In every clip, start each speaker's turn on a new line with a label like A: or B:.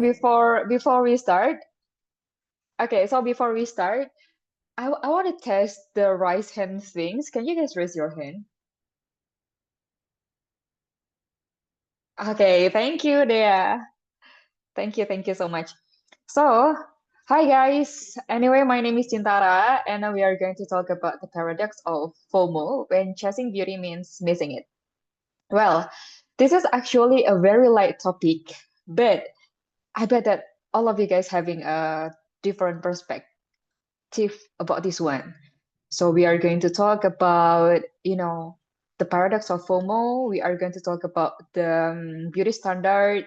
A: before we start, okay, so before we start, I want to test the raise hand things. Can you guys raise your hand? Okay, thank you, Dea. Thank you so much. So, hi guys. Anyway, my name is Cintara, and we are going to talk about the paradox of FOMO when chasing beauty means missing it. Well, this is actually a very light topic, but I bet that all of you guys having a different perspective about this one. So we are going to talk about, the paradox of FOMO. We are going to talk about the beauty standard.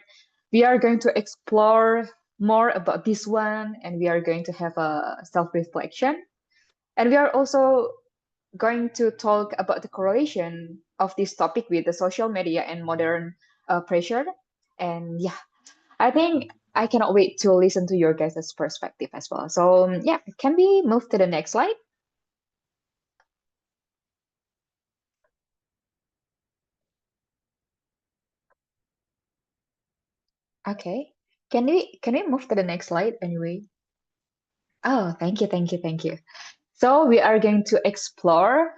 A: We are going to explore more about this one, and we are going to have a self-reflection. And we are also going to talk about the correlation of this topic with the social media and modern pressure. And yeah, I think I cannot wait to listen to your guys' perspective as well. So yeah, can we move to the next slide? Okay. Can we move to the next slide anyway? Oh, thank you. So we are going to explore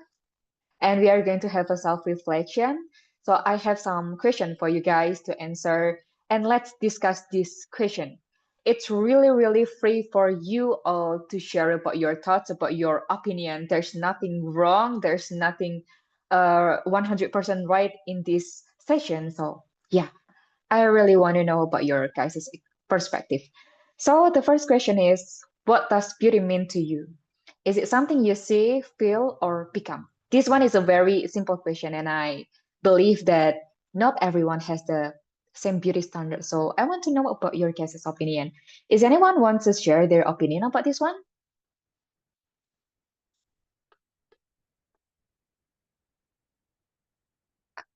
A: and we are going to have a self-reflection. So I have some question for you guys to answer and let's discuss this question. It's really, really free for you all to share about your thoughts, about your opinion. There's nothing wrong. There's nothing 100% right in this session. So yeah, I really want to know about your guys' perspective. So the first question is, what does beauty mean to you? Is it something you see, feel, or become? This one is a very simple question, and I believe that not everyone has the same beauty standard. So I want to know about your guys' opinion. Is anyone want to share their opinion about this one?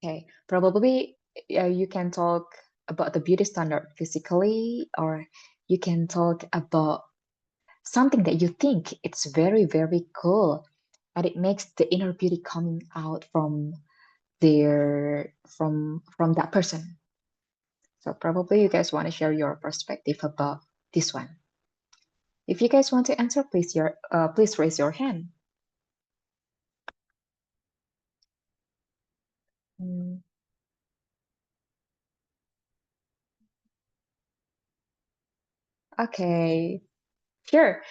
A: Okay, probably you can talk about the beauty standard physically, or you can talk about something that you think it's very, very cool, and it makes the inner beauty coming out from from that person. So probably you guys want to share your perspective about this one. If you guys want to answer, please raise your hand. Mm, okay, sure.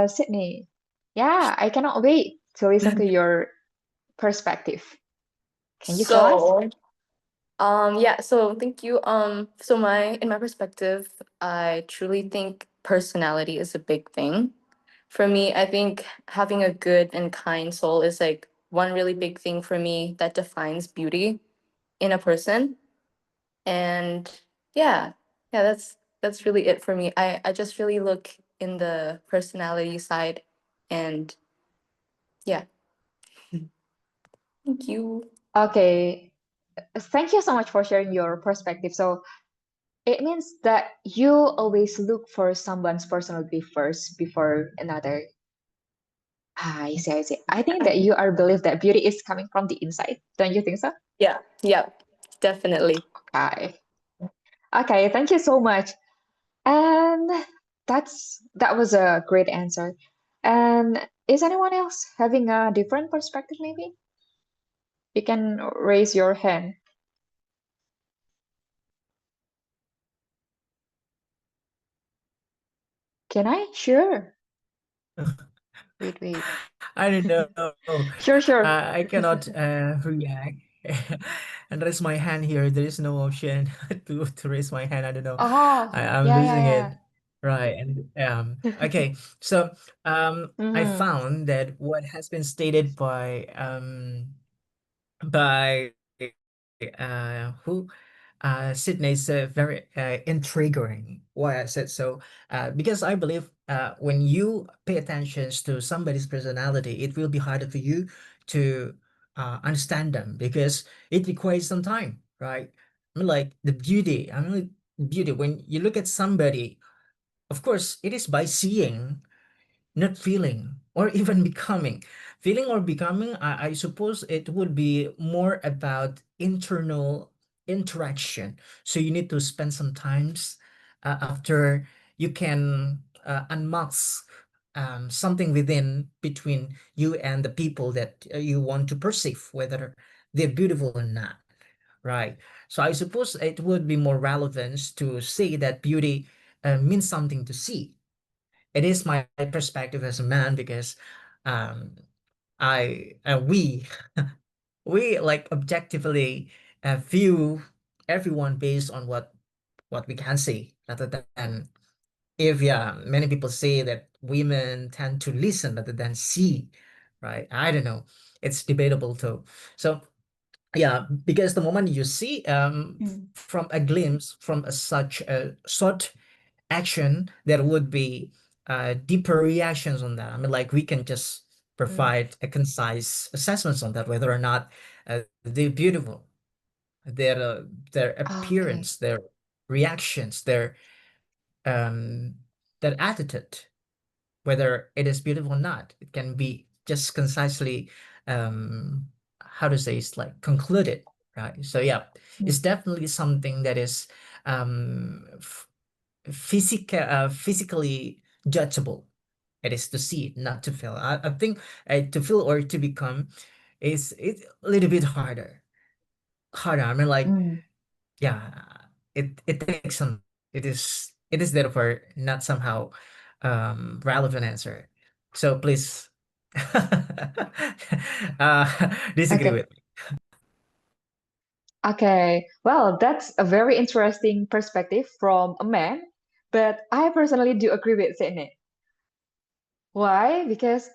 A: Sydney. Yeah, I cannot wait to listen to your perspective. Can you tell us?
B: So, yeah, so thank you. So in my perspective, I truly think personality is a big thing. For me, I think having a good and kind soul is like one really big thing for me that defines beauty in a person. And yeah, yeah, that's really it for me. I just really look in the personality side and yeah. Thank you.
A: Okay, thank you so much for sharing your perspective. So it means that you always look for someone's personality first before another. Ah, I see, I see. I think that you are believe that beauty is coming from the inside. Don't you think so?
B: Yeah, yeah, definitely.
A: Okay. Okay, thank you so much. And that was a great answer. And is anyone else having a different perspective maybe? You can raise your hand. Can I? Sure. Wait.
C: I don't know.
A: Sure, sure.
C: I cannot react and raise my hand here. There is no option to raise my hand. I don't know.
A: Oh,
C: I'm
A: yeah,
C: losing
A: yeah,
C: it. Right. And okay. So
A: yeah.
C: I
A: Mm-hmm.
C: found that what has been stated by who Sydney is very intriguing. Why I said so, because I believe when you pay attention to somebody's personality, it will be harder for you to understand them because it requires some time, right? I mean, like the beauty. I mean, like beauty. When you look at somebody, of course, it is by seeing, not feeling or even becoming. Feeling or becoming, I suppose it would be more about internal interaction. So you need to spend some times after you can unmask something within between you and the people that you want to perceive whether they're beautiful or not, right? So I suppose it would be more relevant to say that beauty means something to see. It is my perspective as a man because um, I we we like objectively view everyone based on what we can see rather than if, yeah, many people say that women tend to listen rather than see, right? I don't know, it's debatable too. So yeah, because the moment you see
A: Mm.
C: from a glimpse from such a short action, there would be deeper reactions on that. I mean, like we can just
A: Mm.
C: provide a concise assessments on that, whether or not they're beautiful, their uh, their
A: Okay.
C: appearance, their reactions, um, their attitude, whether it is beautiful or not. It can be just concisely, how to say, it's like concluded, right? So yeah, it's
A: Mm.
C: definitely something that is um, physically judgeable. It is to see, not to feel. I think to feel or to become is it's a little bit harder. I mean, like,
A: Mm.
C: yeah, it takes some. It is therefore not somehow relevant answer. So please disagree
A: Okay.
C: with me.
A: Okay. Well, that's a very interesting perspective from a man, but I personally do agree with Sydney. Why? Because,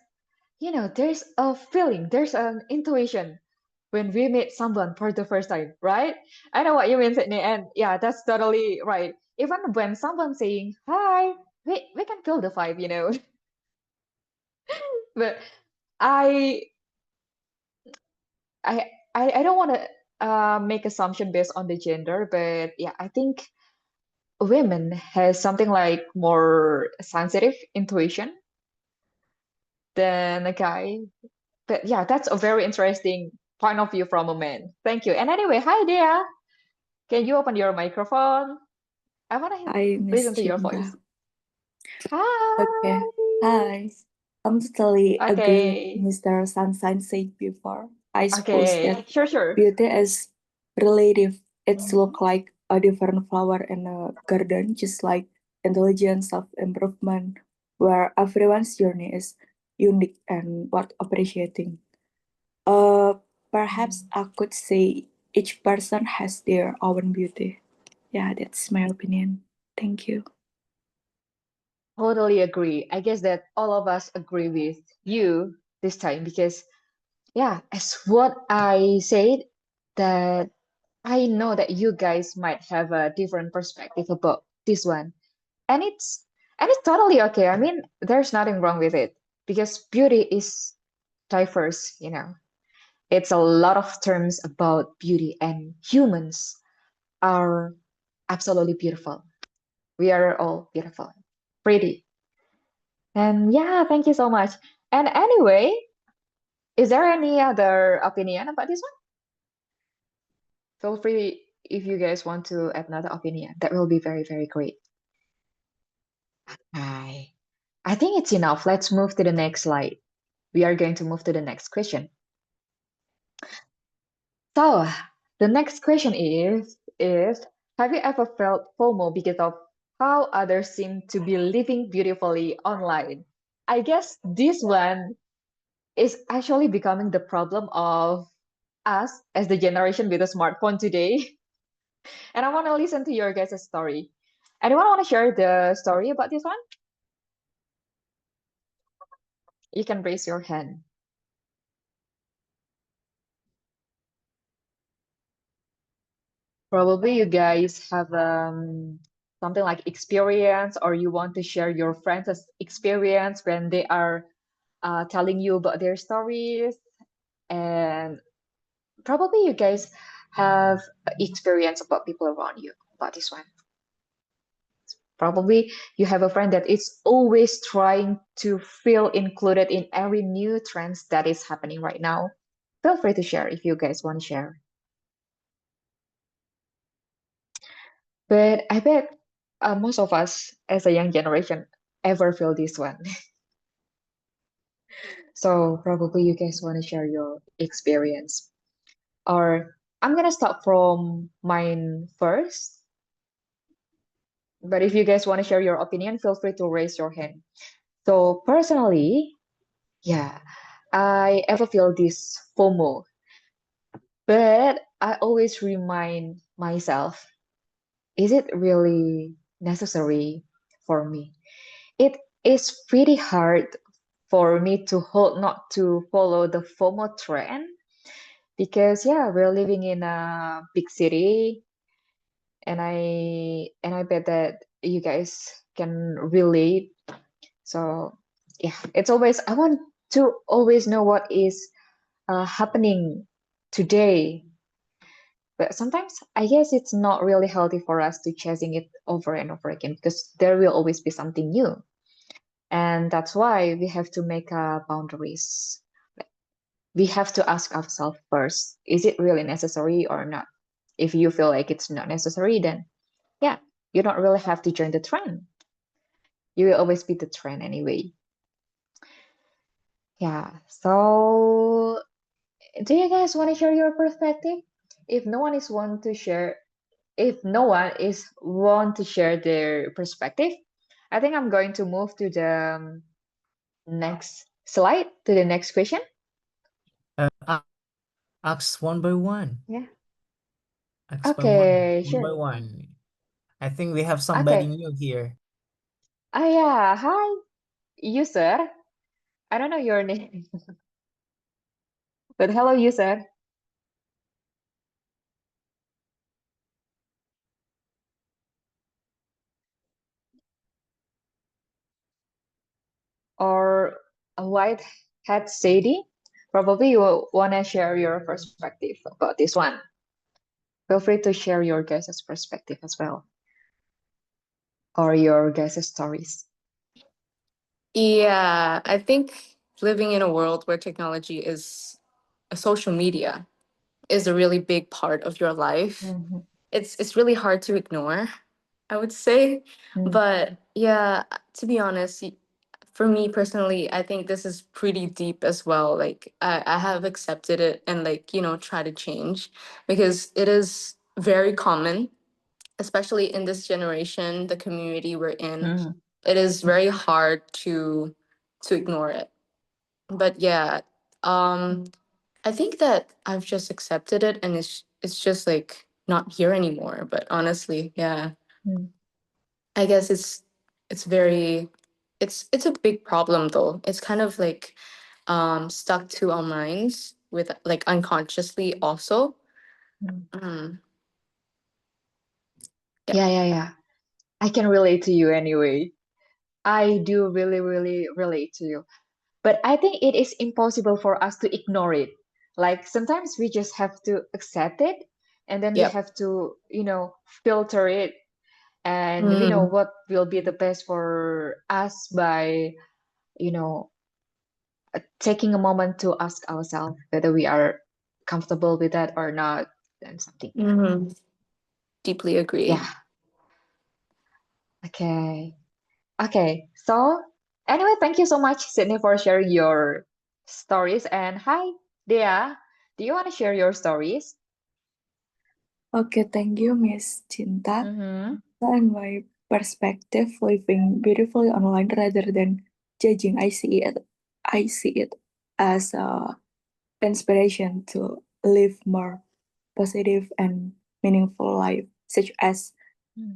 A: there's a feeling, there's an intuition when we meet someone for the first time, right? I know what you mean, Sydney, and yeah, that's totally right. Even when someone's saying hi, we can feel the vibe. But I I don't want to make assumption based on the gender, but yeah, I think women has something like more sensitive intuition than a guy. But yeah, that's a very interesting point of view from a man. Thank you. And anyway, hi there. Can you open your microphone? I want to
D: Hi, Miss
A: listen to your voice.
D: Cinta. Okay.
A: Hi.
D: Hi. I'm totally agree with
A: Okay.
D: Mr. Sunshine said before. I suppose
A: Okay.
D: that
A: Sure, sure.
D: beauty is relative. It's
A: Mhm.
D: look like a different flower in a garden, just like intelligence of improvement, where everyone's journey is unique and worth appreciating. Uh, Perhaps I could say each person has their own beauty. Yeah, that's my opinion. Thank you.
A: Totally agree. I guess that all of us agree with you this time because, yeah, as what I said, that I know that you guys might have a different perspective about this one. And it's totally okay. I mean, there's nothing wrong with it because beauty is diverse. It's a lot of terms about beauty and humans are absolutely beautiful. We are all beautiful, pretty. And yeah, thank you so much. And anyway, is there any other opinion about this one? Feel free if you guys want to add another opinion. That will be very, very great. Hi. I think it's enough. Let's move to the next slide. We are going to move to the next question. So, the next question is have you ever felt FOMO because of how others seem to be living beautifully online? I guess this one is actually becoming the problem of us as the generation with a smartphone today. And I want to listen to your guys' story. Anyone want to share the story about this one? You can raise your hand. Probably you guys have something like experience, or you want to share your friends' experience when they are telling you about their stories. And probably you guys have experience about people around you about this one. Probably you have a friend that is always trying to feel included in every new trends that is happening right now. Feel free to share if you guys want to share. But I bet most of us as a young generation ever feel this one. So probably you guys want to share your experience. Or I'm gonna start from mine first. But if you guys want to share your opinion, feel free to raise your hand. So personally, yeah, I ever feel this FOMO, but I always remind myself, is it really necessary for me? It is pretty hard for me to hold not to follow the FOMO trend because yeah, we're living in a big city and I bet that you guys can relate. So yeah, it's always I want to always know what is happening today. But sometimes I guess it's not really healthy for us to chasing it over and over again because there will always be something new. And that's why we have to make boundaries. We have to ask ourselves first, is it really necessary or not? If you feel like it's not necessary, then yeah, you don't really have to join the trend. You will always be the trend anyway. Yeah. So do you guys want to share your perspective? If no one is want to share, if no one is want to share their perspective, I think I'm going to move to the next slide, to the next question.
C: Ask one by one.
A: Yeah.
C: Ask by
A: Okay,
C: one by
A: sure.
C: one. I think we have somebody
A: Okay.
C: new here.
A: Yeah. Hi, user. I don't know your name, but hello, user. Or a white hat Sadie. Probably you want to share your perspective about this one. Feel free to share your guys' perspective as well, or your guys' stories.
B: Yeah, I think living in a world where technology is a social media is a really big part of your life.
A: Mhm.
B: It's really hard to ignore, I would say.
A: Mm.
B: But yeah, to be honest, for me personally, I think this is pretty deep as well. Like I have accepted it and like, try to change because it is very common, especially in this generation, the community we're in.
A: Mm.
B: It is very hard to ignore it. But yeah, um I think that I've just accepted it and it's just like not here anymore. But honestly, yeah,
A: Mm.
B: I guess it's very it's a big problem though. It's kind of like stuck to our minds with like unconsciously also.
A: Mm.
B: Mm, yeah.
A: Yeah. I can relate to you anyway. I do really, really relate to you. But I think it is impossible for us to ignore it. Like sometimes we just have to accept it and then we
B: Yep.
A: have to, filter it and we know
B: Mm,
A: what will be the best for us by, you know, taking a moment to ask ourselves whether we are comfortable with that or not and something.
B: mhm. Deeply agree.
A: Yeah. Okay. Okay. So anyway, thank you so much, Sydney, for sharing your stories. And hi, Dea. Do you want to share your stories?
D: Okay, thank you, Miss Cinta.
A: Mm-hmm.
D: And my perspective, living beautifully online rather than judging, I see it as a inspiration to live more positive and meaningful life, such as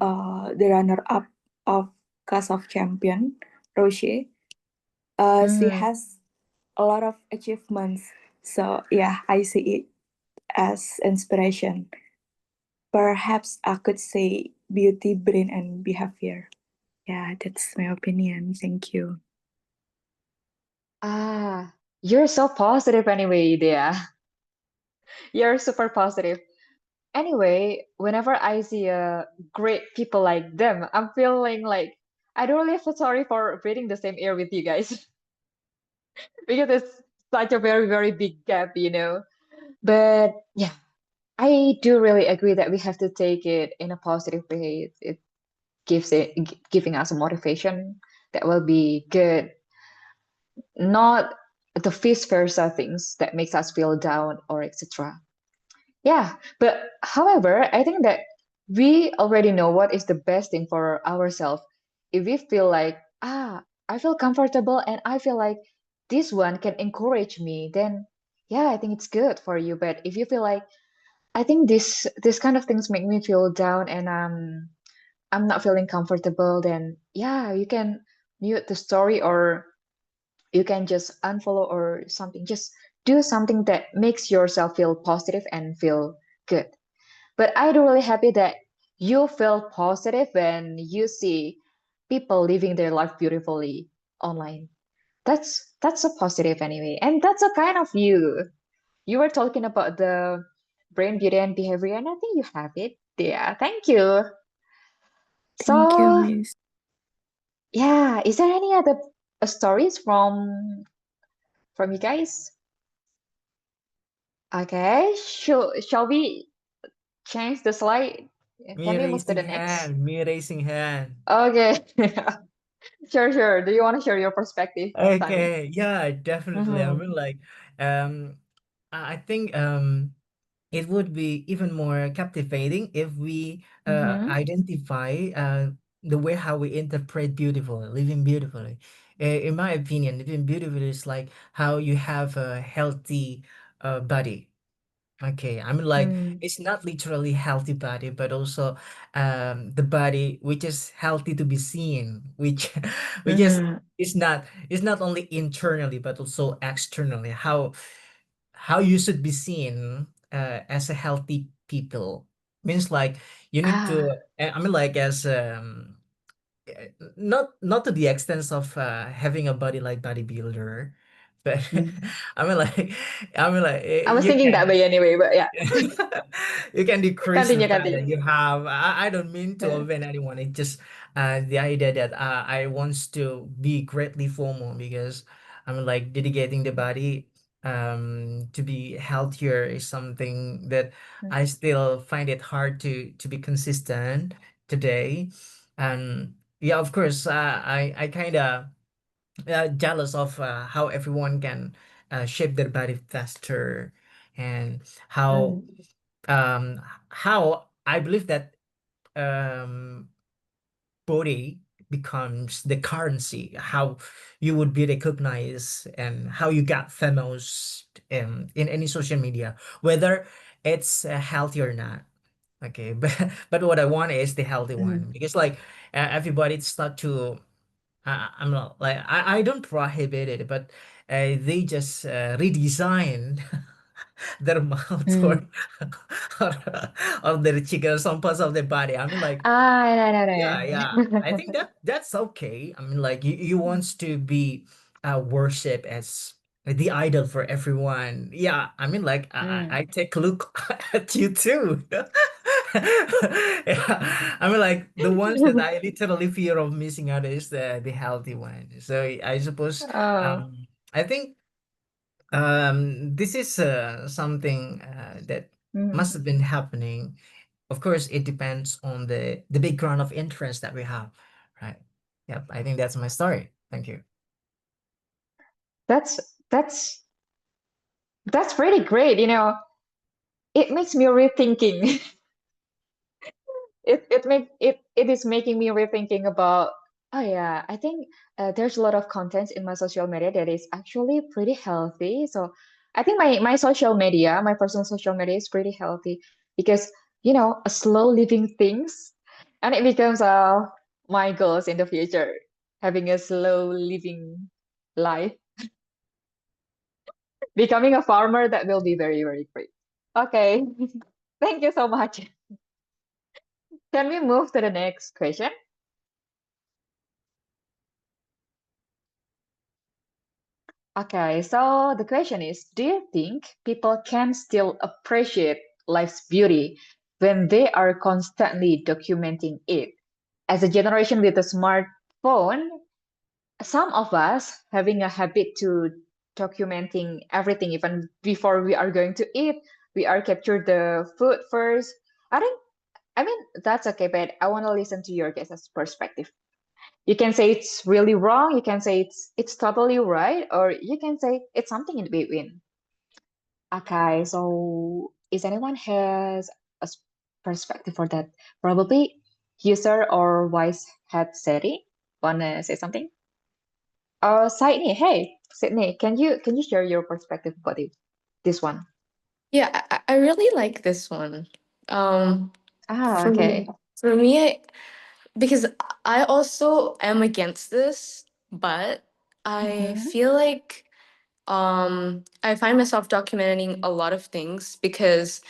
D: the runner-up of Clash of Champion, Roche. She
A: Mm-hmm.
D: has a lot of achievements, so yeah, I see it as inspiration. Perhaps I could say beauty, brain, and behavior. Yeah, that's my opinion. Thank you.
A: You're so positive anyway, Dea. You're super positive. Anyway, whenever I see great people like them, I'm feeling like I don't really feel sorry for breathing the same air with you guys because it's such a very, very big gap. But yeah, I do really agree that we have to take it in a positive way. giving us a motivation that will be good, not the vice versa things that makes us feel down or etc. Yeah, but however, I think that we already know what is the best thing for ourselves. If we feel like, I feel comfortable and I feel like this one can encourage me, then yeah, I think it's good for you. But if you feel like, I think this kind of things make me feel down and I'm not feeling comfortable, then yeah, you can mute the story or you can just unfollow or something. Just do something that makes yourself feel positive and feel good. But I'm really happy that you feel positive when you see people living their life beautifully online. That's a positive anyway, and that's a kind of you. You were talking about the brain, beauty, and behavior, and I think you have it. Yeah, thank you.
D: Thank you,
A: So
D: Miss.
A: yeah, is there any other stories from you guys? Okay, shall we change the slide? Can we move to the next?
C: Me raising hand.
A: Okay. Sure, sure. Do you want to share your perspective, Sunny?
C: Okay, yeah, definitely. I
A: Mm-hmm.
C: mean, like, um, I think it would be even more captivating if we
A: Mm-hmm.
C: identify the way how we interpret beautiful, living beautifully. In my opinion, living beautifully is like how you have a healthy body. Okay, I mean like
A: Mm.
C: it's not literally healthy body, but also the body which is healthy to be seen, which which
A: Mm-hmm.
C: is not only internally but also externally. How you should be seen as a healthy people means like you need to.
A: Ah.
C: I mean like as not to the extent of having a body like bodybuilder, but
A: Mm.
C: I mean like
A: I was
C: you
A: thinking that
C: can
A: way anyway, but yeah.
C: you can decrease the
A: Continue,
C: fat that
A: continue.
C: you have. I don't mean to
A: Yeah.
C: offend anyone. It's just the idea that I wants to be greatly FOMO because I'm like dedicating the body to be healthier is something that I still find it hard to be consistent today. And yeah, of course, I kind of jealous of how everyone can shape their body faster and how
A: Mm.
C: um how I believe that um body becomes the currency, how you would be recognized and how you got famous in any social media, whether it's healthy or not. Okay, but what I want is the healthy
A: Mm.
C: one because like everybody start to I'm not like I don't prohibit it, but they just redesign their mouth
A: Mm.
C: or, or their cheek or some parts of their body. I mean, like,
A: No, no,
C: yeah, yeah. I
A: no.
C: think that's okay. I mean, like, you wants to be worship as the idol for everyone. Yeah, I mean, like,
A: Mm.
C: I take a look at you too. Yeah, I mean, like the ones that I literally fear of missing out is the healthy one. So I suppose
A: Oh.
C: um I think this is something that
A: Mm.
C: must have been happening. Of course, it depends on the background of interest that we have, right? Yep, I think that's my story. Thank you.
A: That's that's that's pretty great. It makes me rethinking. It is making me rethinking about, oh yeah, I think there's a lot of content in my social media that is actually pretty healthy. So I think my social media, my personal social media is pretty healthy because a slow living things, and it becomes my goals in the future, having a slow living life, becoming a farmer. That will be very, very great. Okay. Thank you so much. Can we move to the next question? Okay, so the question is, do you think people can still appreciate life's beauty when they are constantly documenting it? As a generation with a smartphone, some of us having a habit to documenting everything even before we are going to eat, we are capture the food first. I think I mean, that's okay, but I want to listen to your guys' perspective. You can say it's really wrong, you can say it's totally right, or you can say it's something in between. Okay, so is anyone has a perspective for that? Probably user or wise head Seri. Wanna say something? Sydney, hey, Sydney, can you share your perspective about this one?
B: Yeah, I really like this one. Um,
A: Ah,
B: for
A: okay.
B: for me, because I also am against this, but I
A: Mm-hmm.
B: feel like I find myself documenting a lot of things because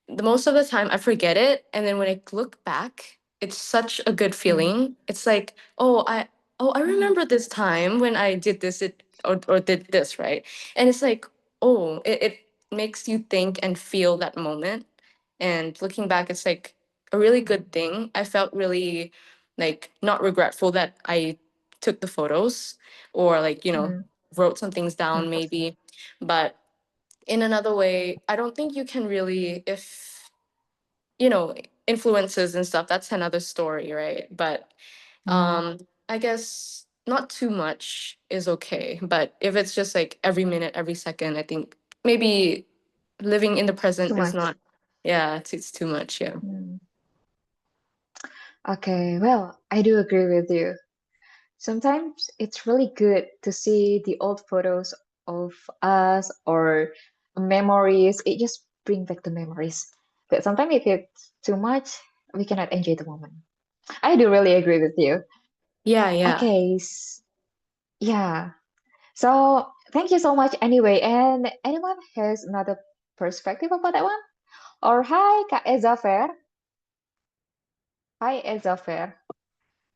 B: the most of the time I forget it, and then when I look back, it's such a good feeling. It's like, I remember this time when I did this or did this, right? And it's like, it makes you think and feel that moment. And looking back, it's like a really good thing. I felt really like not regretful that I took the photos or like,
A: Mm,
B: wrote some things down
A: mm,
B: maybe. But in another way, I don't think you can really, if you know influences and stuff, that's another story, right? But
A: mm.
B: I guess not too much is okay, but if it's just like every minute, every second, I think maybe living in the
A: Too
B: present is
A: much.
B: not. Yeah, it's too much. Yeah.
A: Mm. Okay, well, I do agree with you. Sometimes it's really good to see the old photos of us or memories. It just brings back the memories. But sometimes if it's too much, we cannot enjoy the moment. I do really agree with you.
B: Yeah, yeah.
A: Okay, yeah. So thank you so much anyway. And anyone has another perspective about that one? Or hi, Kak Ezafer. Hi, Ezafer.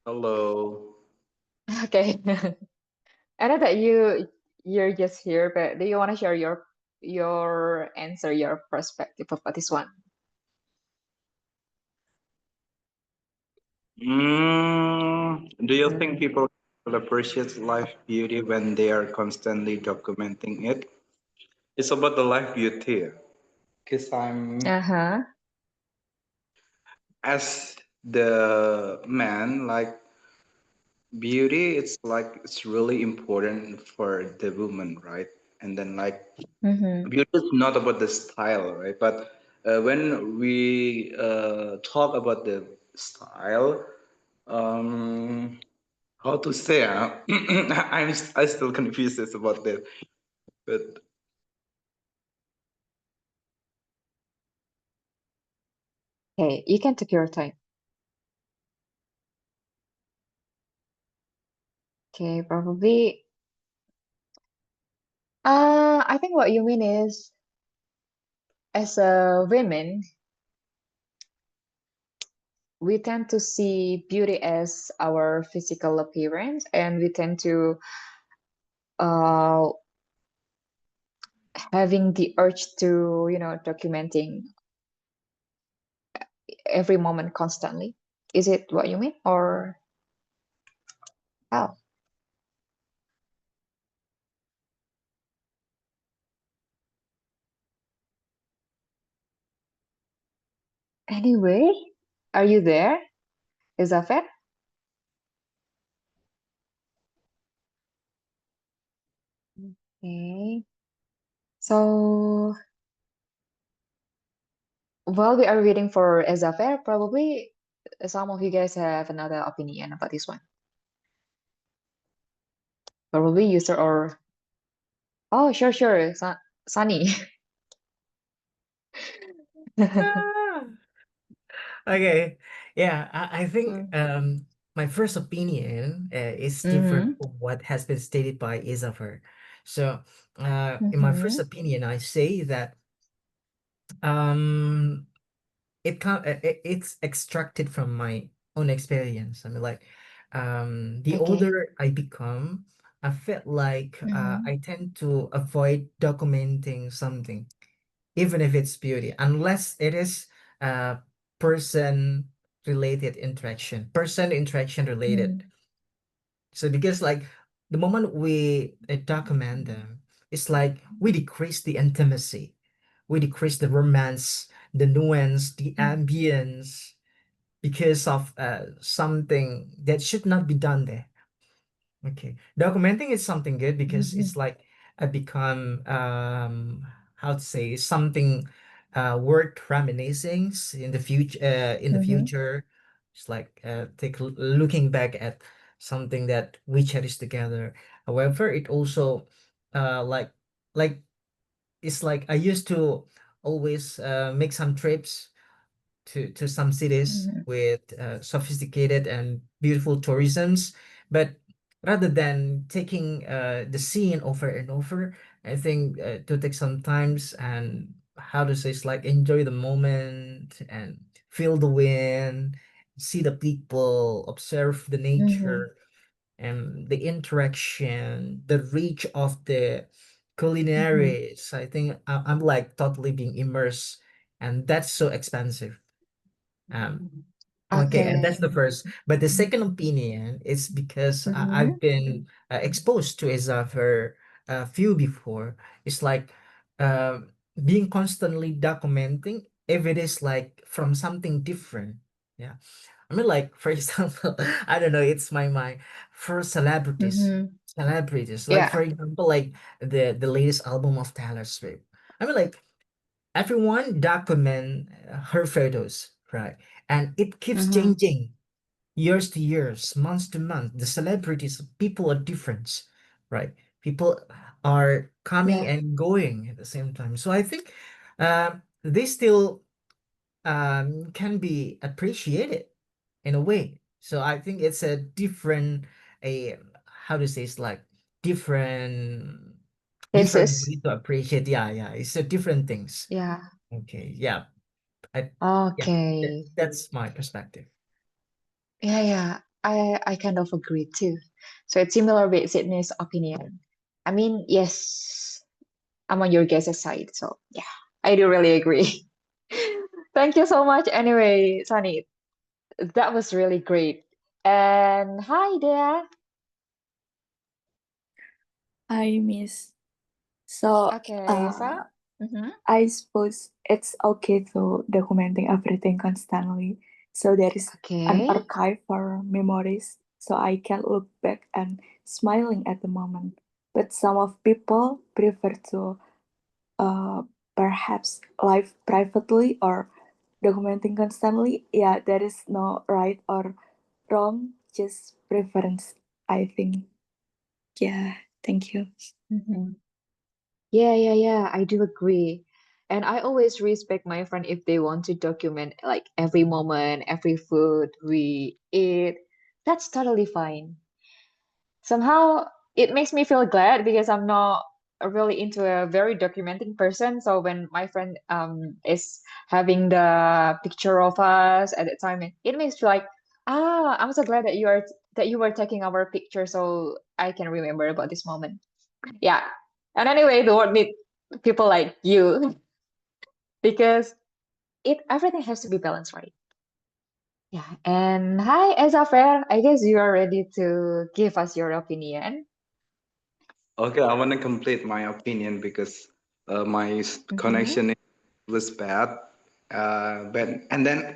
E: Hello.
A: Okay. I know that you're just here, but do you want to share your answer, your perspective about this one?
E: Do you think people will appreciate life beauty when they are constantly documenting it? It's about the life beauty. Because
A: Uh-huh.
E: as the man, like beauty, it's really important for the woman, right? And then like
A: Mm-hmm.
E: beauty is not about the style, right? But when we talk about the style, um, how to say? I still confused about this, but
A: Okay, you can take your time. Okay, probably. I think what you mean is, as a women, we tend to see beauty as our physical appearance, and we tend to uh having the urge to, documenting every moment constantly. Is it what you mean, or how? Anyway, are you there? Is that fair? Okay. So while we are waiting for Ezafer, probably some of you guys have another opinion about this one. Probably user or oh, sure, sure, Sunny.
C: Ah, okay. Yeah, I think
A: Mm.
C: my first opinion is different
A: Mm-hmm.
C: from what has been stated by Isafer. So, in my first
A: Mm-hmm.
C: opinion, I say that um it's extracted from my own experience. I mean, like, the
A: Okay.
C: older I become, I felt like
A: Mm-hmm.
C: I tend to avoid documenting something, even if it's beauty, unless it is person person interaction related.
A: Mm.
C: So because like the moment we document them, it's like we decrease the intimacy, we decrease the romance, the nuance, the
A: Mm.
C: ambience. because of something that should not be done there. Okay, documenting is something good because
A: Mm-hmm.
C: it's like become how to say something worth reminiscing in the future. In the
A: Mm-hmm.
C: future, it's like looking back at something that we cherish together. However, it also like like it's like I used to always make some trips to some cities
A: Mm-hmm.
C: with sophisticated and beautiful tourisms, but rather than taking the scene over and over, I think to take some times and how to say it's like enjoy the moment and feel the wind, see the people, observe the
A: Mm-hmm.
C: nature and the interaction, the reach of the
A: Mm-hmm.
C: culinaries. I think I'm like totally being immersed, and that's so expensive. Um, okay, and that's
A: Okay.
C: the first. But the second opinion is because
A: Mm-hmm.
C: I've been exposed to Ezafir a few before. It's like being constantly documenting if it is like from something different. Yeah. I mean, like for example, I don't know. It's my mind for celebrities.
A: Mm-hmm.
C: Celebrities, like for
A: Yeah.
C: example, like the latest album of Taylor Swift. I mean, like everyone document her photos, right? And it keeps
A: Mm-hmm.
C: changing years to years, months to month. The celebrities, people are different, right? People are coming
A: Yeah.
C: and going at the same time. So I think they still can be appreciated in a way. So I think it's a different, a how to say it's like different,
A: This
C: different
A: is
C: way to appreciate. Yeah, yeah, it's a different things.
A: yeah.
C: Okay, yeah, I, yeah,
A: Okay.
C: that's my perspective.
A: Yeah, yeah. I kind of agree too. So it's similar with Sydney's opinion. I mean, yes, I'm on your guys' side. So yeah, I do really agree. Thank you so much. Anyway, Sunny, that was really great. And hi there.
D: I miss. So,
A: Okay, so mm-hmm.
D: I suppose it's okay to documenting everything constantly. So there is an
A: Okay.
D: archive for memories. So I can look back and smiling at the moment. But some of people prefer to uh, perhaps live privately or documenting constantly. Yeah, there is no right or wrong, just preference, I think. Yeah, thank you.
A: Mm-hmm. Yeah, yeah, yeah. I do agree. And I always respect my friend if they want to document like every moment, every food we eat. That's totally fine. Somehow it makes me feel glad because I'm not really into a very documenting person. So when my friend is having the picture of us at that time, it makes me feel like, ah, I'm so glad that you were taking our picture so I can remember about this moment. Yeah. And anyway, the world need people like you because it everything has to be balanced, right? Yeah. And hi, Ezafer. I guess you are ready to give us your opinion.
E: Okay, I want to complete my opinion because my
A: Mm-hmm.
E: connection was bad. But and then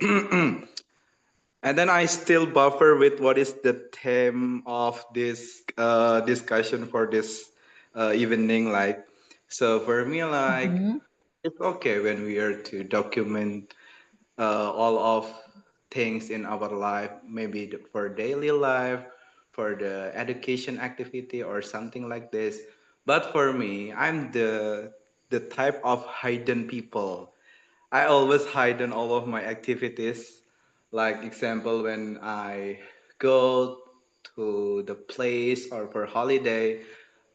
E: and then I still buffer with what is the theme of this discussion for this evening. Like, so for me, like
A: Mm-hmm.
E: it's okay when we are to document all of things in our life, maybe for daily life, for the education activity or something like this. But for me, I'm the type of hidden people. I always hide in all of my activities. Like example, when I go to the place or for holiday,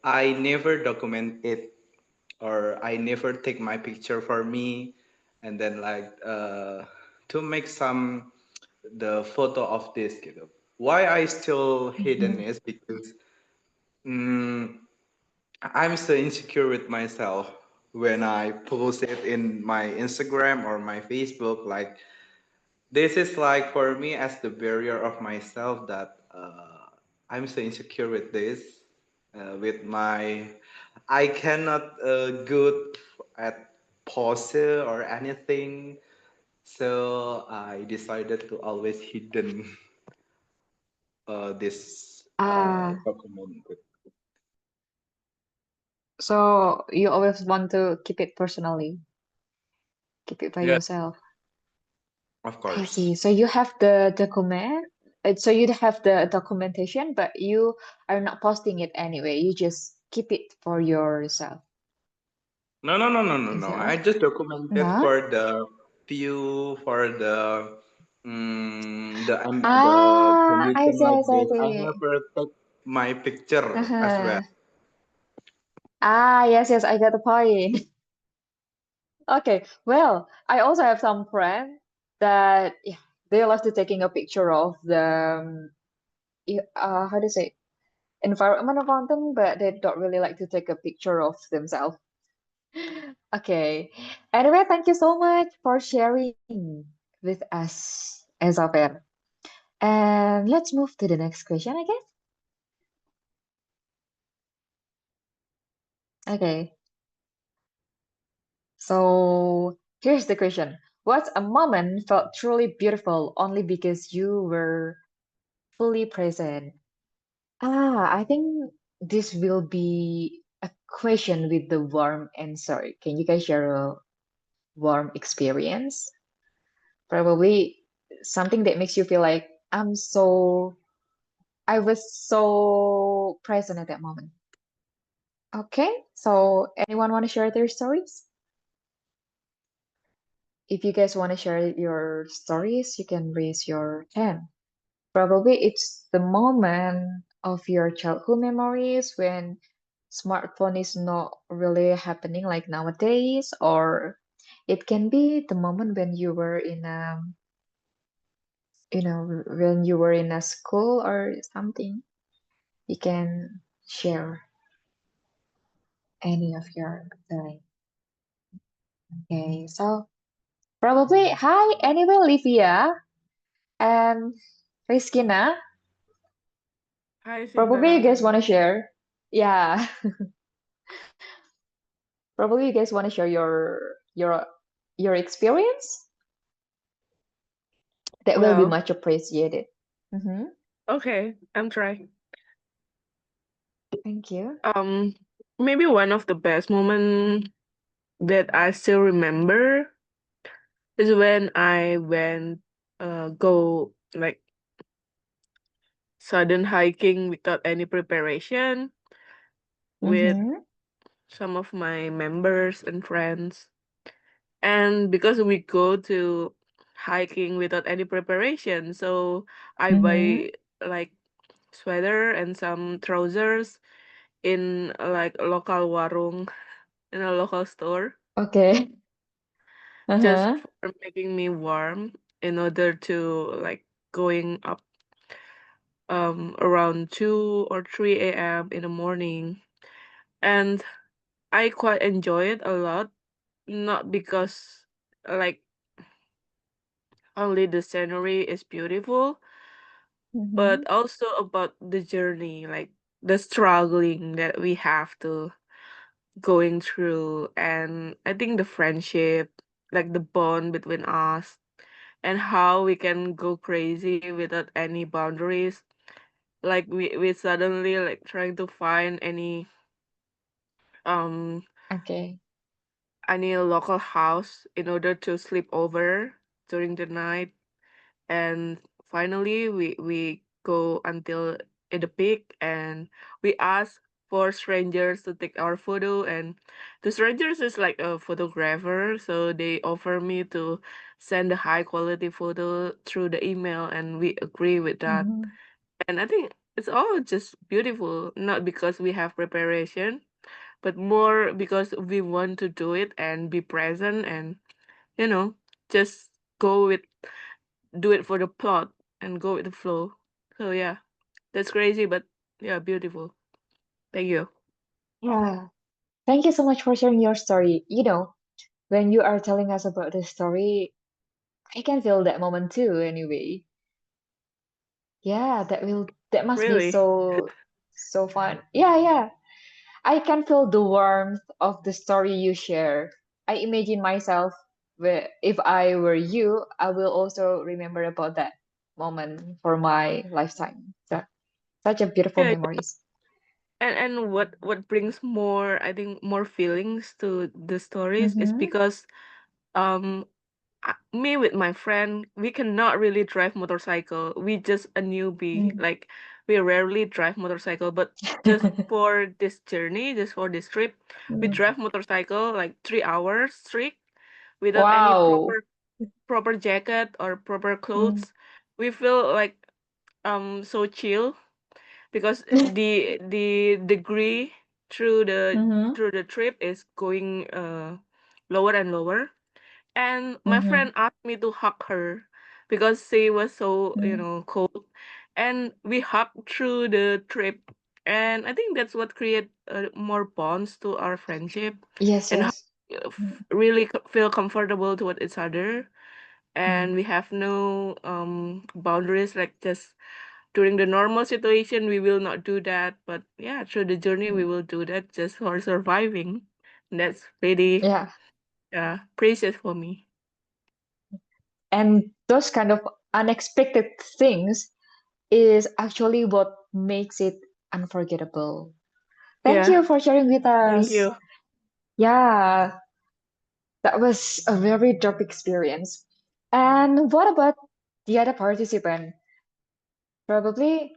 E: I never document it or I never take my picture for me, and then like to make some the photo of this gitu. Why I still hidden
A: Mm-hmm.
E: is because mm, I'm so insecure with myself when I post it in my Instagram or my Facebook. Like this is like for me as the barrier of myself that I'm so insecure with this, with my I cannot good at pose or anything. So I decided to always hidden this
A: Ah,
E: document.
A: so you always want to keep it personally, keep it by
E: Yeah,
A: yourself.
E: of
A: I
E: course.
A: see. So you have the document, so you have the documentation, but you are not posting it anyway. You just keep it for yourself.
E: No, no, no, no, no,
A: Is
E: no.
A: that
E: I
A: right?
E: just documented
A: No?
E: for the view, for the
A: I
E: condition
A: see,
E: like
A: I see, I
E: this. I
A: see.
E: never took my picture as well.
A: Uh-huh. Yes, yes, I got the point. Okay, well, I also have some friends that yeah, they love to taking a picture of the how to say environment around them, but they don't really like to take a picture of themselves. Okay. Anyway, thank you so much for sharing with us, Esaper. And let's move to the next question, I guess. Okay. So here's the question. What's a moment felt truly beautiful only because you were fully present? I think this will be a question with the warm answer. Can you guys share a warm experience? Probably something that makes you feel like I was so present at that moment. Okay, so anyone want to share their stories? If you guys want to share your stories, you can raise your hand. Probably it's the moment of your childhood memories when smartphone is not really happening like nowadays, or it can be the moment when you were in when you were in a school or something. You can share any of your feeling. Okay, so probably hi anyway, Livia and Rizkina.
F: Hi,
A: Probably you
F: Sintara.
A: guys want to share. Yeah, probably you guys want to share your experience. That will be
F: Well,
A: much appreciated. Mm-hmm.
F: okay, I'm trying.
A: Thank you.
F: Um, Maybe one of the best moment that I still remember is when I went go like sudden hiking without any preparation with
A: Mm-hmm.
F: some of my members and friends. And because we go to hiking without any preparation, so I
A: Mm-hmm.
F: buy like sweater and some trousers in like a local warung in a local store
A: Okay.
F: just
A: Uh-huh.
F: for making me warm in order to like going up around 2 or 3 a.m. in the morning. And I quite enjoy it a lot, not because like only the scenery is beautiful,
A: Mm-hmm.
F: but also about the journey, like the struggling that we have to going through. And I think the friendship, like the bond between us, and how we can go crazy without any boundaries. Like we suddenly like trying to find um
A: Okay.
F: any local house in order to sleep over during the night. And finally we go until in the peak, and we ask for strangers to take our photo. And the strangers is like a photographer, so they offer me to send a high quality photo through the email, and we agree with that.
A: Mm-hmm.
F: And I think it's all just beautiful, not because we have preparation, but more because we want to do it and be present, and you know just go with do it for the plot and go with the flow. So yeah, that's crazy, but yeah, beautiful. Thank you.
A: Yeah. Thank you so much for sharing your story. When you are telling us about the story, I can feel that moment too, anyway. Yeah, that must be
F: Really?
A: so fun. Yeah, yeah. I can feel the warmth of the story you share. I imagine myself. if I were you, I will also remember about that moment for my lifetime. So such a beautiful
F: Yeah,
A: memories.
F: and what brings more, I think, more feelings to the stories is
A: Mm-hmm.
F: because um me with my friend, we cannot really drive motorcycle. We just a newbie. Like we rarely drive motorcycle, but just for this journey, just for this trip, we drive motorcycle like 3 hours straight without any
A: Wow.
F: proper jacket or proper
A: Mm.
F: clothes. We feel like so chill because the degree
A: Mm-hmm.
F: through the trip is going lower and lower. And my
A: Mm-hmm.
F: friend asked me to hug her because she was so,
A: Mm.
F: cold. And we hugged through the trip. And I think that's what create more bonds to our friendship,
A: Yes,
F: and how
A: yes.
F: we
A: Mm.
F: really feel comfortable toward each other.
A: Mm.
F: And we have no boundaries, like just during the normal situation we will not do that, but yeah, through the journey we
A: Mm.
F: will do that just for surviving. And that's really,
A: Yeah.
F: yeah, precious for me.
A: And those kind of unexpected things is actually what makes it unforgettable. Thank
F: Yeah,
A: you for sharing with
F: thank
A: us.
F: you.
A: Yeah, that was a very dope experience. And what about the other participant? Probably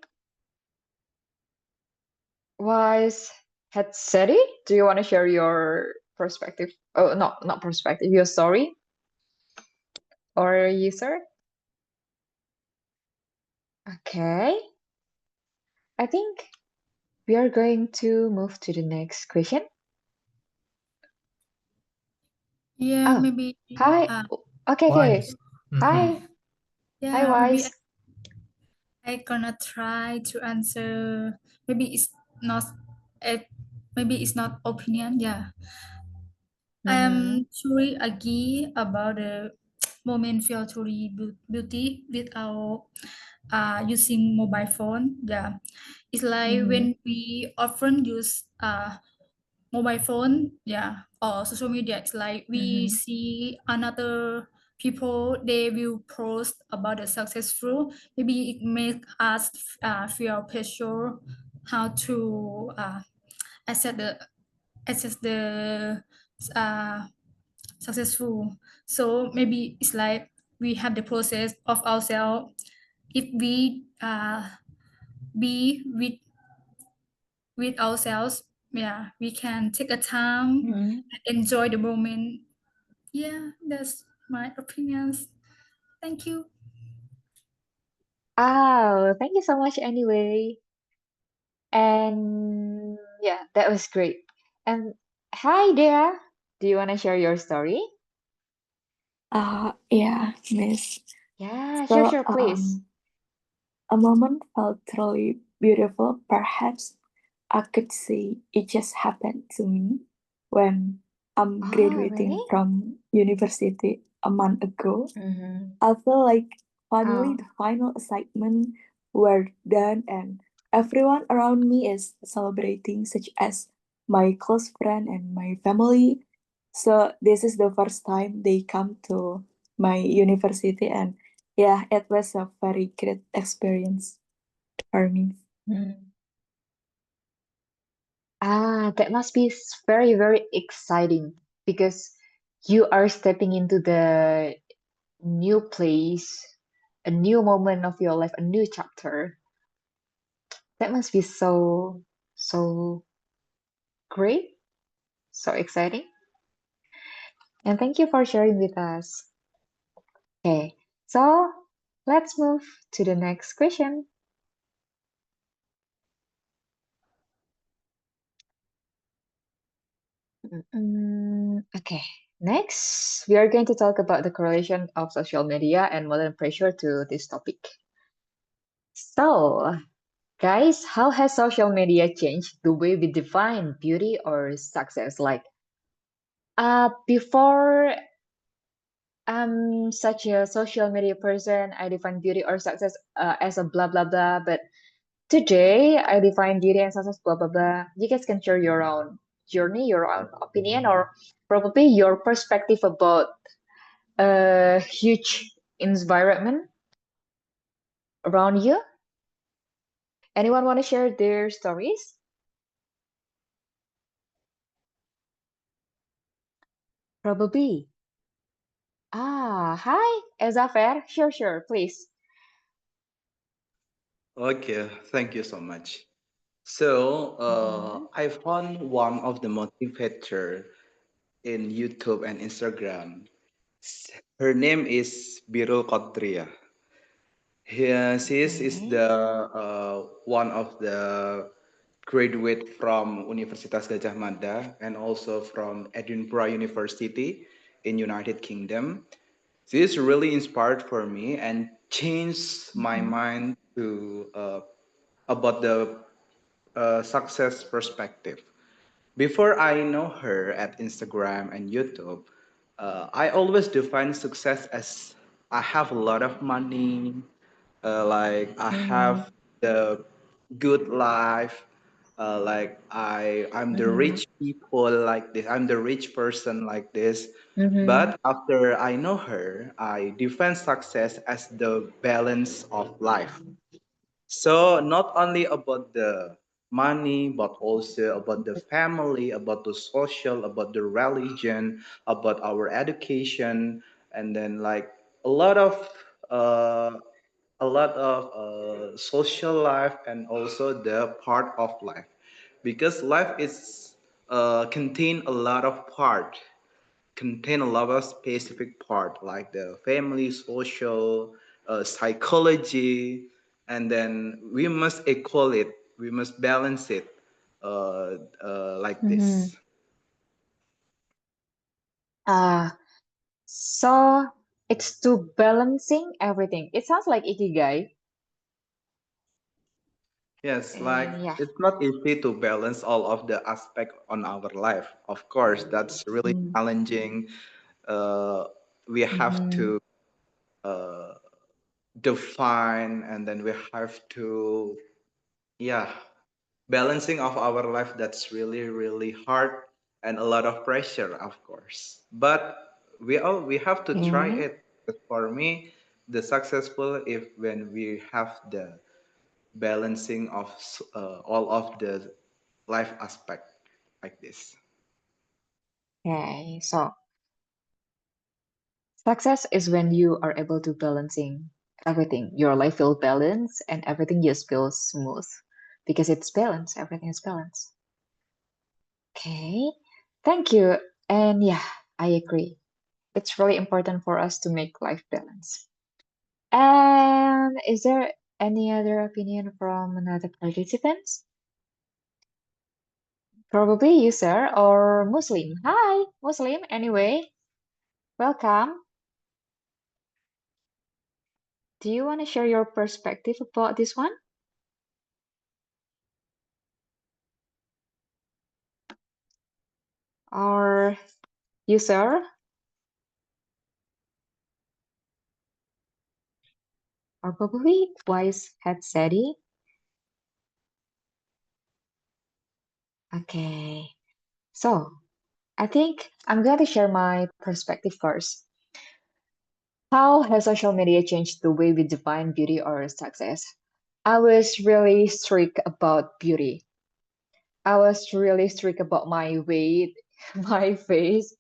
A: was Hatsari. Do you want to share your perspective? Oh, no, not perspective, your story or user? Okay, I think we are going to move to the next question.
G: Yeah,
A: Oh,
G: maybe
A: hi.
G: uh
A: Okay, okay.
C: Wise. Mm-hmm.
A: Hi. Hi,
G: yeah, maybe
A: Wise.
G: I gonna try to answer. Maybe it's not a maybe it's not opinion. Yeah.
A: Mm-hmm.
G: I'm truly agree about the moment feel truly beauty without using mobile phone. Yeah. It's like
A: Mm-hmm.
G: when we often use mobile phone, yeah, or social media. It's like we
A: Mm-hmm.
G: see another people, they will post about the successful. Maybe it make us feel pressure how to access the access the uh, successful. So maybe it's like we have the process of ourselves. If we be with ourselves, yeah, we can take a time,
A: Mm-hmm.
G: enjoy the moment. Yeah, that's my opinions. Thank you.
A: Oh, thank you so much anyway. And yeah, that was great. And hi there. Do you want to share your story?
D: Yeah, Miss.
A: Yeah, sure,
D: So,
A: sure, please.
D: a moment felt truly beautiful. Perhaps I could say it just happened to me when I'm
A: Oh, really?
D: graduating from university a month ago.
A: Mm-hmm.
D: I feel like finally
A: Oh.
D: the final assignment were done and everyone around me is celebrating, such as my close friend and my family. So this is the first time they come to my university, and yeah, it was a very great experience for me.
A: Mm. Ah, that must be very, very exciting because you are stepping into the new place, a new moment of your life, a new chapter. That must be so, so great, so exciting. And thank you for sharing with us. Okay, so let's move to the next question. Okay, next we are going to talk about the correlation of social media and modern pressure to this topic. So, guys, how has social media changed the way we define beauty or success? Like, before I'm such a social media person, I define beauty or success as a blah blah blah. But today, I define beauty and success blah blah blah. You guys can share your own journey, your own opinion, or probably your perspective about a huge environment around you? Anyone want to share their stories? Probably. Hi, Ezafer. Sure, please.
E: Okay, thank you so much. So,
A: Mm-hmm.
E: I found one of the motivator in YouTube and Instagram. Her name is Birul Kotria. She is
A: Okay.
E: the one of the graduate from Universitas Gajah Mada and also from Edinburgh University in United Kingdom. This really inspired for me and changed my
A: Mm-hmm.
E: mind to about the success perspective. Before I know her at Instagram and YouTube, I always define success as I have a lot of money, like I
A: Mm-hmm.
E: have the good life, like I'm the
A: Mm-hmm.
E: rich people like this. I'm the rich person like this.
A: Mm-hmm.
E: But after I know her, I define success as the balance of life. So not only about the money, but also about the family, about the social, about the religion, about our education, and then like a lot of uh, social life and also the part of life, because life is contain a lot of part, contain a lot of specific part like the family, social, psychology, and then we must equal it, we must balance it like
A: Mm-hmm.
E: this.
A: Ah, so it's to balancing everything. It sounds like ikigai.
E: Yes, like
A: And yeah.
E: it's not easy to balance all of the aspect on our life. Of course, that's really
A: Mm-hmm.
E: challenging. Uh, we have
A: Mm-hmm.
E: to uh, define, and then we have to, yeah, balancing of our life, that's really really hard and a lot of pressure, of course, but we have to try
A: Okay.
E: it. But for me, the successful if when we have the balancing of all of the life aspect like this.
A: Okay. So success is when you are able to balancing everything. Your life feels balanced and everything just feels smooth because it's balanced. Everything is balanced. Okay. Thank you. And yeah, I agree. It's really important for us to make life balance. And is there any other opinion from another participants? Probably you, sir, or Muslim. Hi, Muslim. Anyway, welcome. Do you want to share your perspective about this one? Or you, sir? Or probably wise head Sadie? Okay. So I think I'm going to share my perspective first. How has social media changed the way we define beauty or success? I was really strict about beauty. I was really strict about my weight, my face,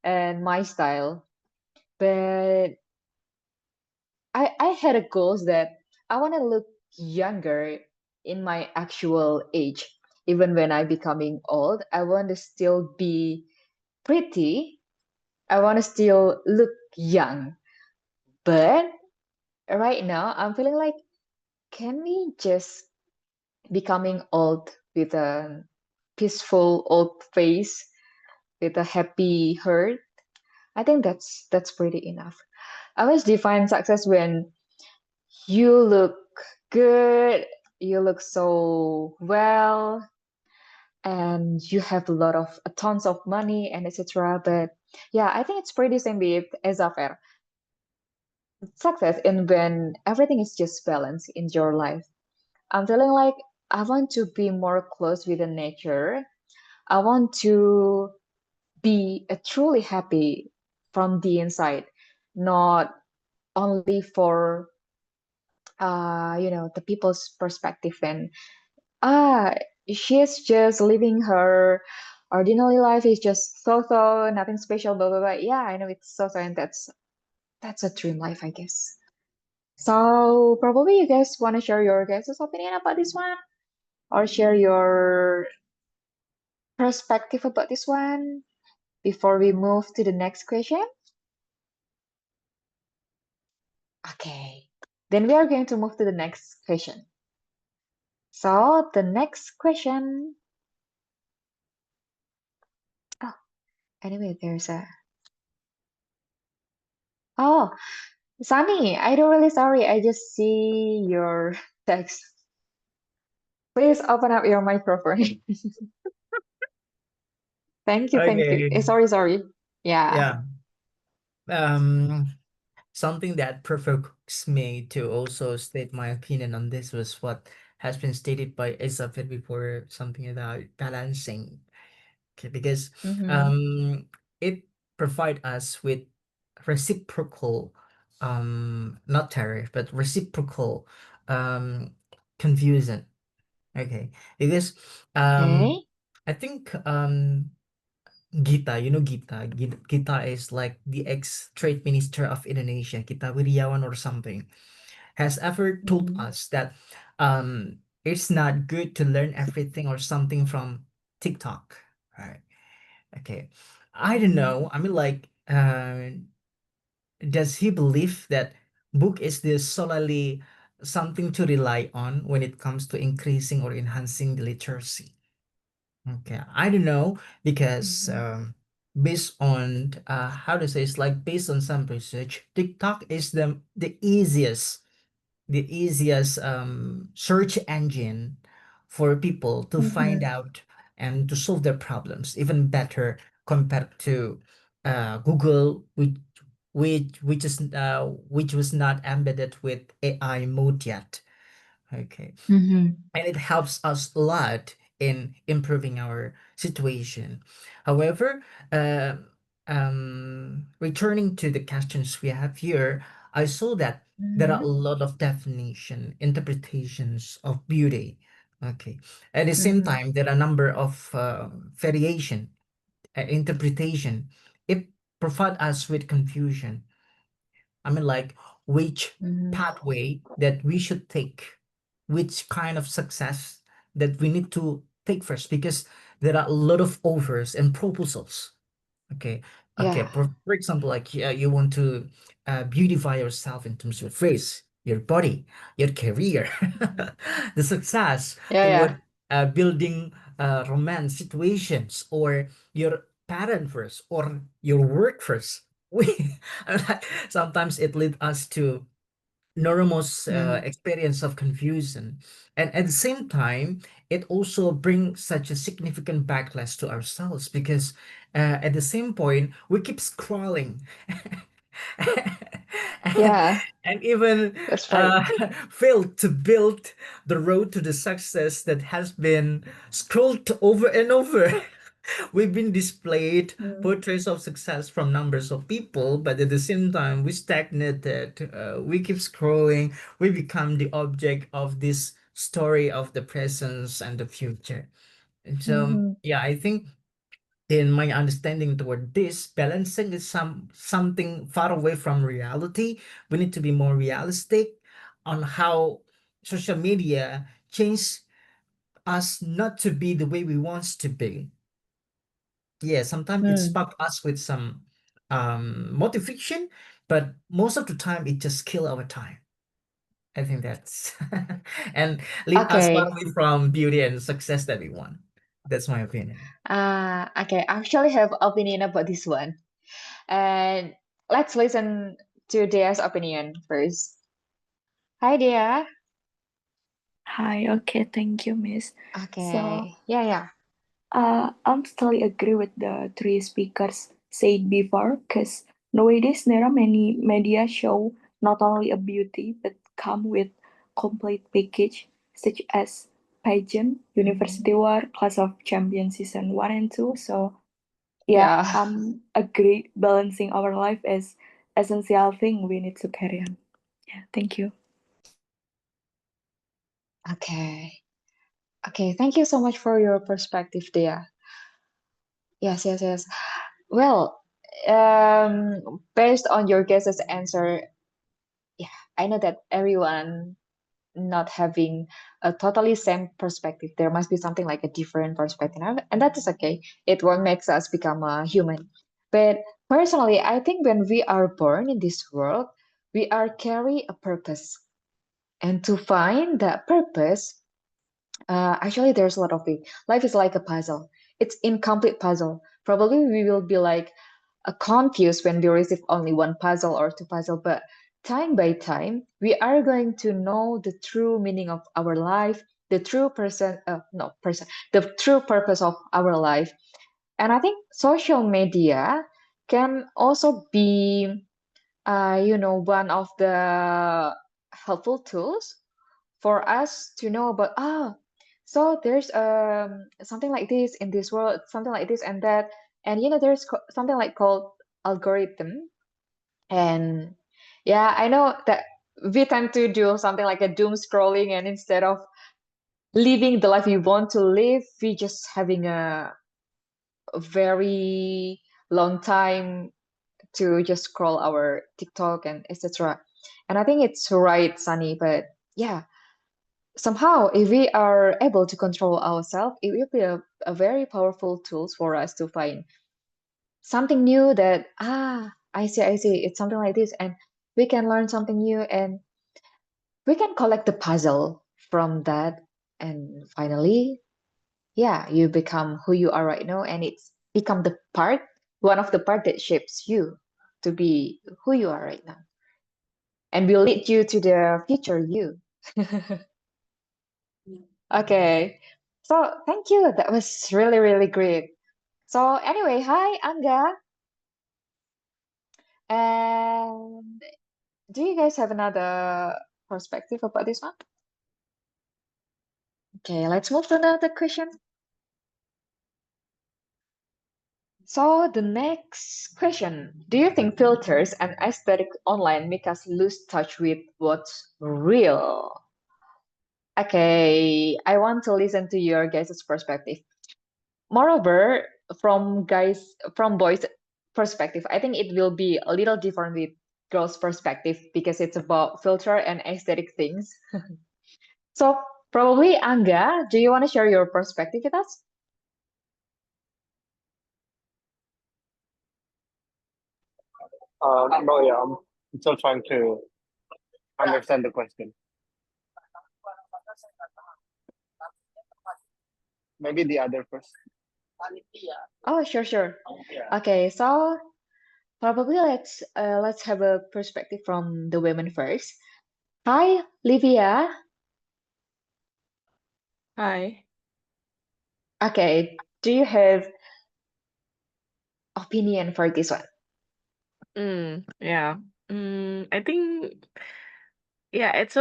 A: and my style. But I had a goals that I want to look younger in my actual age. Even when I becoming old, I want to still be pretty. I want to still look young. But right now, I'm feeling like, can we just becoming old with a peaceful old face with a happy heart? I think that's pretty enough. I always define success when you look good, you look so well, and you have a lot of tons of money and etc. But yeah, I think it's pretty same with Ezafer. Success in when everything is just balanced in your life. I'm feeling like I want to be more close with the nature. I want to be truly happy from the inside. not only for the people's perspective, and ah she's just living her ordinary life, is just so nothing special, blah blah blah. Yeah, I know it's so and that's a dream life, I guess. So probably you guys want to share your guys' opinion about this one, or share your perspective about this one before we move to the next question. Okay, then we are going to move to the next question. So the next question. Oh, anyway, there's a. Oh, Sunny, I'm really sorry. I just see your text. Please open up your microphone. Thank you, thank you.
C: Okay.
A: Sorry. Yeah.
C: Yeah. Um, Something that provokes me to also state my opinion on this was what has been stated by Isabel before, something about balancing. Okay, because
A: Mm-hmm.
C: um it provide us with reciprocal, not tariff, but reciprocal um confusion. Okay. Because
A: Okay.
C: I think Gita, you know Gita. Gita is like the ex-trade minister of Indonesia, Gita Wirjawan or something, has ever told
A: Mm-hmm.
C: us that it's not good to learn everything or something from TikTok. Right. Okay. I don't
A: Mm-hmm.
C: know. I mean, like, does he believe that book is this solely something to rely on when it comes to increasing or enhancing the literacy? Okay, I don't know because
A: Mm-hmm.
C: based on how to say, it's like based on some research, TikTok is the easiest search engine for people to find
A: Mm-hmm.
C: out and to solve their problems even better compared to Google, which was not embedded with AI mode yet. Okay,
A: Mm-hmm.
C: and it helps us a lot in improving our situation. However, uh, returning to the questions we have here, I saw that there are a
A: Mm-hmm.
C: lot of definition, interpretations of beauty. Okay, at the same
A: Mm-hmm.
C: time, there are a number of variation, interpretation. It provide us with confusion. I mean, like, which
A: Mm-hmm.
C: pathway that we should take, which kind of success that we need to take first, because there are a lot of offers and proposals. Okay. Okay.
A: Yeah.
C: For example, like, you want to beautify yourself in terms of face, your body, your career, the success,
A: Yeah,
C: or
A: yeah.
C: building romance situations, or your parent first, or your work first. We sometimes it leads us to enormous
A: Mm.
C: experience of confusion, and at the same time it also brings such a significant backlash to ourselves, because at the same point we keep scrolling
A: Yeah,
C: and even
A: that's right.
C: uh, fail to build the road to the success that has been scrolled over and over. We've been displayed
A: Mm.
C: portraits of success from numbers of people, but at the same time, we stagnated. We keep scrolling. We become the object of this story of the presence and the future. And so,
A: Mm-hmm.
C: yeah, I think in my understanding toward this, balancing is something far away from reality. We need to be more realistic on how social media change us not to be the way we want to be. Yeah, sometimes it
A: Mm.
C: spark us with some motivation, but most of the time it just kill our time. I think that's and lead us far
A: Okay.
C: away from beauty and success that we want. That's my opinion.
A: Okay. I actually have opinion about this one. And let's listen to Dea's opinion first. Hi, Dea.
D: Hi, okay, thank you, Miss. So,
A: Okay. Yeah, yeah.
D: I'm totally agree with the three speakers said before, because nowadays there are many media show not only a beauty but come with complete package such as pageant,
A: Mm-hmm.
D: university war, class of champions season 1 and 2. So yeah,
A: Yeah.
D: agree balancing our life as essential thing we need to carry on. Yeah, thank you.
A: Okay. Okay, thank you so much for your perspective, Dea. Yes, yes, yes. Well, based on your guess's answer, yeah, I know that everyone not having a totally same perspective. There must be something like a different perspective, and that is okay. It what makes us become a human. But personally, I think when we are born in this world, we are carry a purpose, and to find that purpose, actually, there's a lot of it. Life is like a puzzle. It's incomplete puzzle. Probably we will be like confused when we receive only one puzzle or two puzzle, but time by time, we are going to know the true meaning of our life, the true person, no person, the true purpose of our life. And I think social media can also be, one of the helpful tools for us to know about so there's something like this in this world, something like this and that, and there's something like called algorithm. And yeah, I know that we tend to do something like a doom scrolling, and instead of living the life we want to live, we just having a very long time to just scroll our TikTok and etc. And I think it's right, Sunny, but yeah, somehow if we are able to control ourselves, it will be a very powerful tool for us to find something new that I see it's something like this, and we can learn something new, and we can collect the puzzle from that, and finally, yeah, you become who you are right now, and it's become the part, one of the part that shapes you to be who you are right now, and will lead you to the future you. Okay, so thank you. That was really, really great. So anyway, hi Angga, and do you guys have another perspective about this one? Okay, let's move to another question. So the next question, do you think filters and aesthetic online make us lose touch with what's real? Okay, I want to listen to your guys' perspective. Moreover, from boys' perspective, I think it will be a little different with girls' perspective because it's about filter and aesthetic things. So probably Angga, do you want to share your perspective with us?
H: No, yeah, I'm still trying to understand the question. Maybe the other first.
A: Oh, sure. Okay, so probably let's have a perspective from the women first. Hi, Livia.
F: Hi.
A: Okay, do you have opinion for this one?
F: Yeah. I think yeah, it's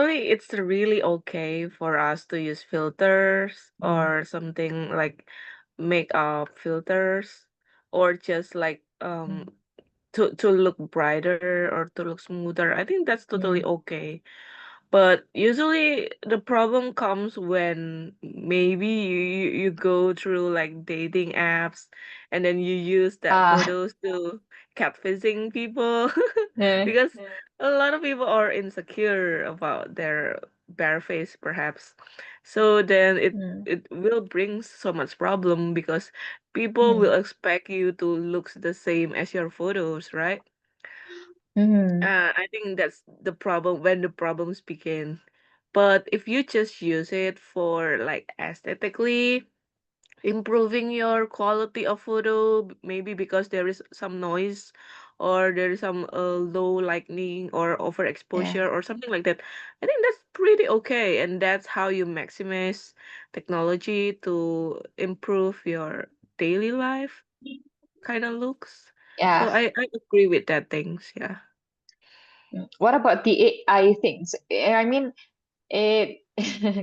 F: really okay for us to use filters or something like makeup filters, or just like to look brighter or to look smoother. I think that's totally okay. But usually the problem comes when maybe you go through like dating apps, and then you use that
A: Ah,
F: photos to catfishing people
A: yeah.
F: because a lot of people are insecure about their bare face perhaps. So then it will bring so much problem because people will expect you to look the same as your photos, right? I think that's the problem when the problems begin. But if you just use it for like aesthetically improving your quality of photo, maybe because there is some noise or there is some low lighting or
A: Yeah.
F: overexposure or something like that, I think that's pretty okay. And that's how you maximize technology to improve your daily life kind of looks. So
A: Yeah.
F: I agree with that things, yeah.
A: What about the AI things? I mean, it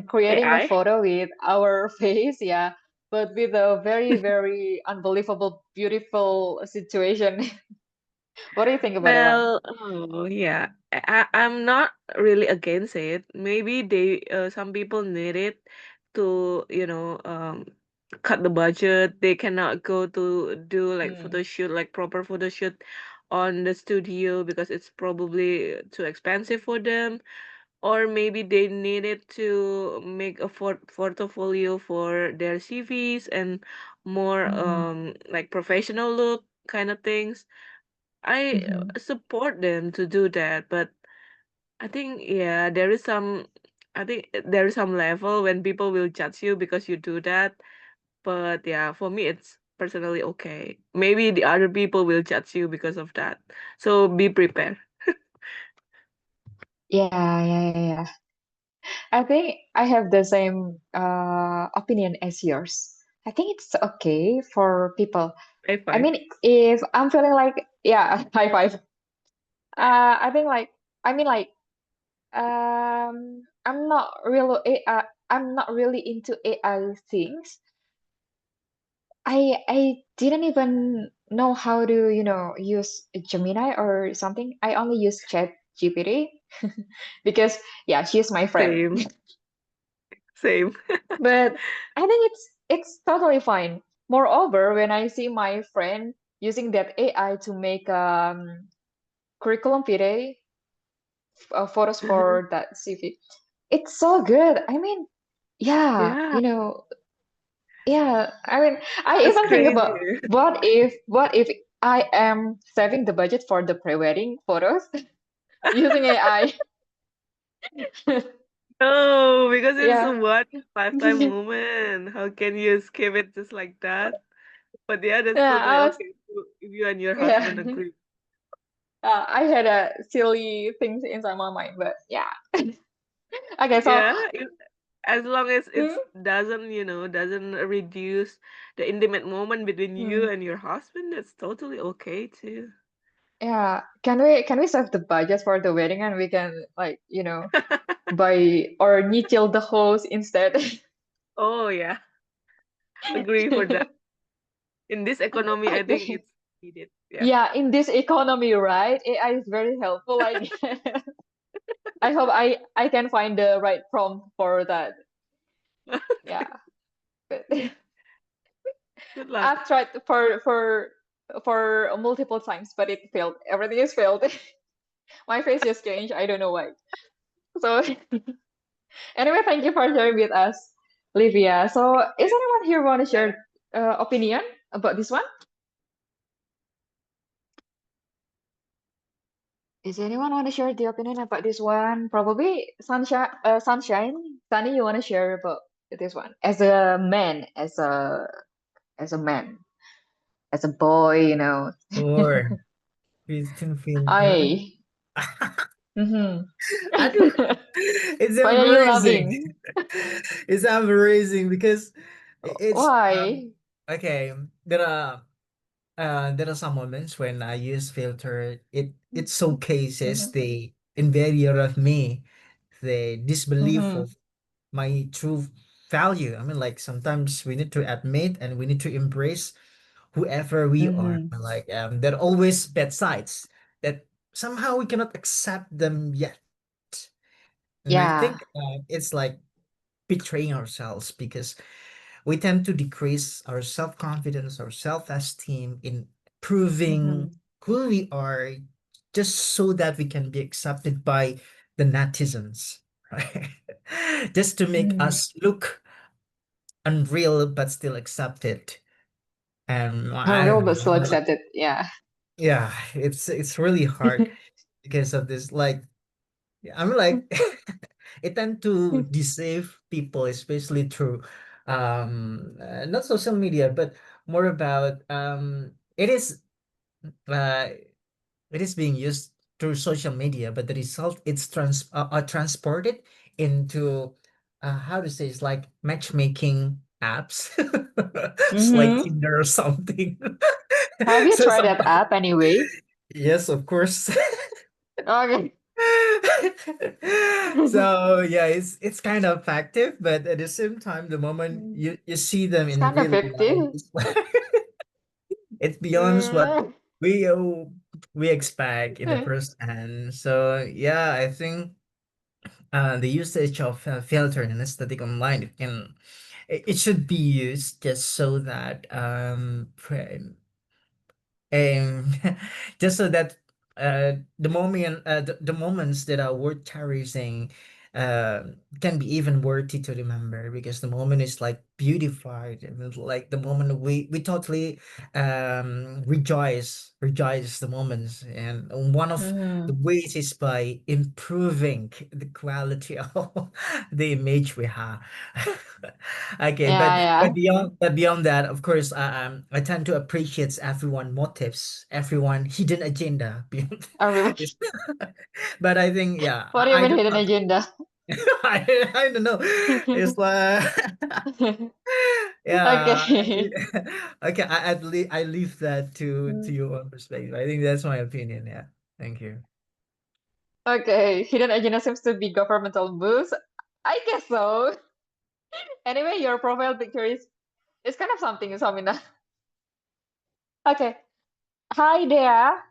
A: creating a
F: AI?
A: photo with our face, yeah, but with a very, very unbelievable, beautiful situation. What do you think about that one?
F: Well, oh yeah, I'm not really against it. Maybe some people need it to, cut the budget. They cannot go to do like
A: Mm,
F: photo shoot, like proper photo shoot on the studio because it's probably too expensive for them. Or maybe they needed to make a portfolio for their CVs and more
A: mm-hmm,
F: like professional look kind of things. I
A: mm-hmm.
F: support them to do that, but I think yeah, I think there is some level when people will judge you because you do that. But yeah, for me it's personally okay. Maybe the other people will judge you because of that. So be prepared.
A: Yeah, yeah, yeah, yeah. I think I have the same opinion as yours. I think it's okay for people.
F: High
A: I
F: five.
A: mean, if I'm feeling like, yeah, high five. I think like, I mean like, I'm not really into AI things. I didn't even know how to, use Gemini or something. I only use Chat GPT because yeah, she's my friend.
F: Same. Same.
A: But I think it's totally fine. Moreover, when I see my friend using that AI to make curriculum vitae photos
F: Uh-huh.
A: for that CV, it's so good. I mean, yeah,
F: Yeah,
A: yeah. I mean, I
F: that's
A: even think
F: crazy.
A: about what if I am saving the budget for the pre-wedding photos using AI.
F: No, because it's a
A: Yeah.
F: one lifetime moment. How can you skip it just like that? But yeah, that's
A: Yeah,
F: totally
A: I was
F: okay if you and your
A: yeah.
F: husband agree.
A: I had silly things inside my mind, but yeah. Okay, so
F: Yeah, as long as it
A: mm,
F: doesn't, doesn't reduce the intimate moment between you
A: mm,
F: and your husband, that's totally okay too.
A: yeah, can we save the budget for the wedding and we can like buy or nichel the host instead?
F: Oh yeah, agree for that. In this economy,
A: I
F: I think
A: think
F: it's needed. Yeah.
A: yeah, in this economy, right? AI is very helpful. Like I hope I can find the right prompt for that. Yeah, but
F: Good luck.
A: I've tried for multiple times, but it failed. Everything is failed. My face just changed. I don't know why. So anyway, thank you for sharing with us, Livia. So is anyone here want to share opinion about this one? Is anyone want to share the opinion about this one? Probably Sunny, you want to share about this one as a man, as a man, as a boy,
C: Or Christian filter.
A: I. Mm-hmm.
C: Aduh, it's
A: Why are you
C: embarrassing.
A: laughing?
C: It's embarrassing because it's
A: Why?
C: okay. There are some moments when I use filter. It showcases
A: Mm-hmm.
C: the inferior of me, the disbelief
A: Mm-hmm.
C: of my true value. I mean, like sometimes we need to admit and we need to embrace whoever we are.
A: Mm-hmm.
C: Like there are always bad sides that somehow we cannot accept them yet. And I
A: Yeah.
C: think it's like betraying ourselves because we tend to decrease our self-confidence, our self-esteem in proving
A: Mm-hmm.
C: who we are just so that we can be accepted by the netizens, right? Just to make
A: Mm-hmm.
C: us look unreal but still accepted. And I
A: Unreal
C: don't
A: but
C: know.
A: still accepted. Yeah.
C: Yeah, it's really hard because of this. Like I'm like it tend to deceive people, especially through not social media, but more about uh it is being used through social media, but the result it's transported into how to say it's like matchmaking apps. It's like
A: Mm-hmm.
C: Tinder or something.
A: Have you
C: So
A: tried that
C: sometimes
A: app anyway?
C: yes, of course.
A: Okay.
C: So yeah, it's kind of effective, but at the same time, the moment you see them
A: It's
C: in
A: kind of
C: real life,
A: fictive.
C: it's, it's beyond what
A: Mm.
C: we we expect in the first hand. So yeah, I think the usage of filter and aesthetic online, it should be used just so that um, just so that the moments that are worth cherishing uh, can be even worthy to remember, because the moment is like beautified. I mean, like the moment we totally rejoice the moments, and one of the
A: Mm-hmm.
C: ways is by improving the quality of the image we have. Okay,
A: Yeah,
C: but
A: yeah.
C: beyond that, of course, I tend to appreciate everyone motives, everyone hidden agenda beyond
A: Everyone.
C: this. But I think, yeah,
A: What do you mean hidden agenda?
C: I don't know. It's like yeah,
A: Okay.
C: okay. I leave that to
A: Mm.
C: your own perspective. I think that's my opinion. Yeah, thank you.
A: Okay, hidden agenda seems to be governmental moves. I guess so. Anyway, your profile picture is kind of something, Samina. Okay. Hi there.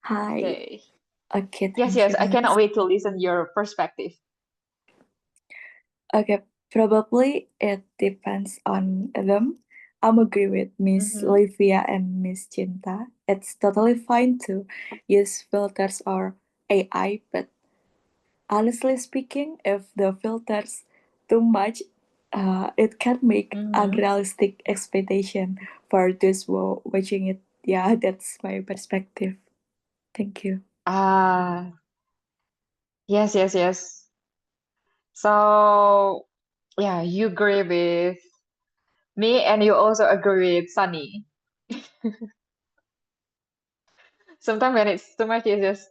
D: Hi.
A: Okay.
D: Okay,
A: Yes,
D: thank
A: yes.
D: you,
A: I cannot
D: Miss.
A: wait to listen your perspective.
D: Okay, probably it depends on them. I'm agree with Miss
A: Mm-hmm.
D: Livia and Miss Cinta. It's totally fine to use filters or AI, but honestly speaking, if the filters too much, it can make
A: Mm-hmm.
D: unrealistic expectation for those who watching it. Yeah, that's my perspective. Thank you.
A: Ah, yes, yes, yes. So, yeah, you agree with me, and you also agree with Sunny. Sometimes when it's too much, it's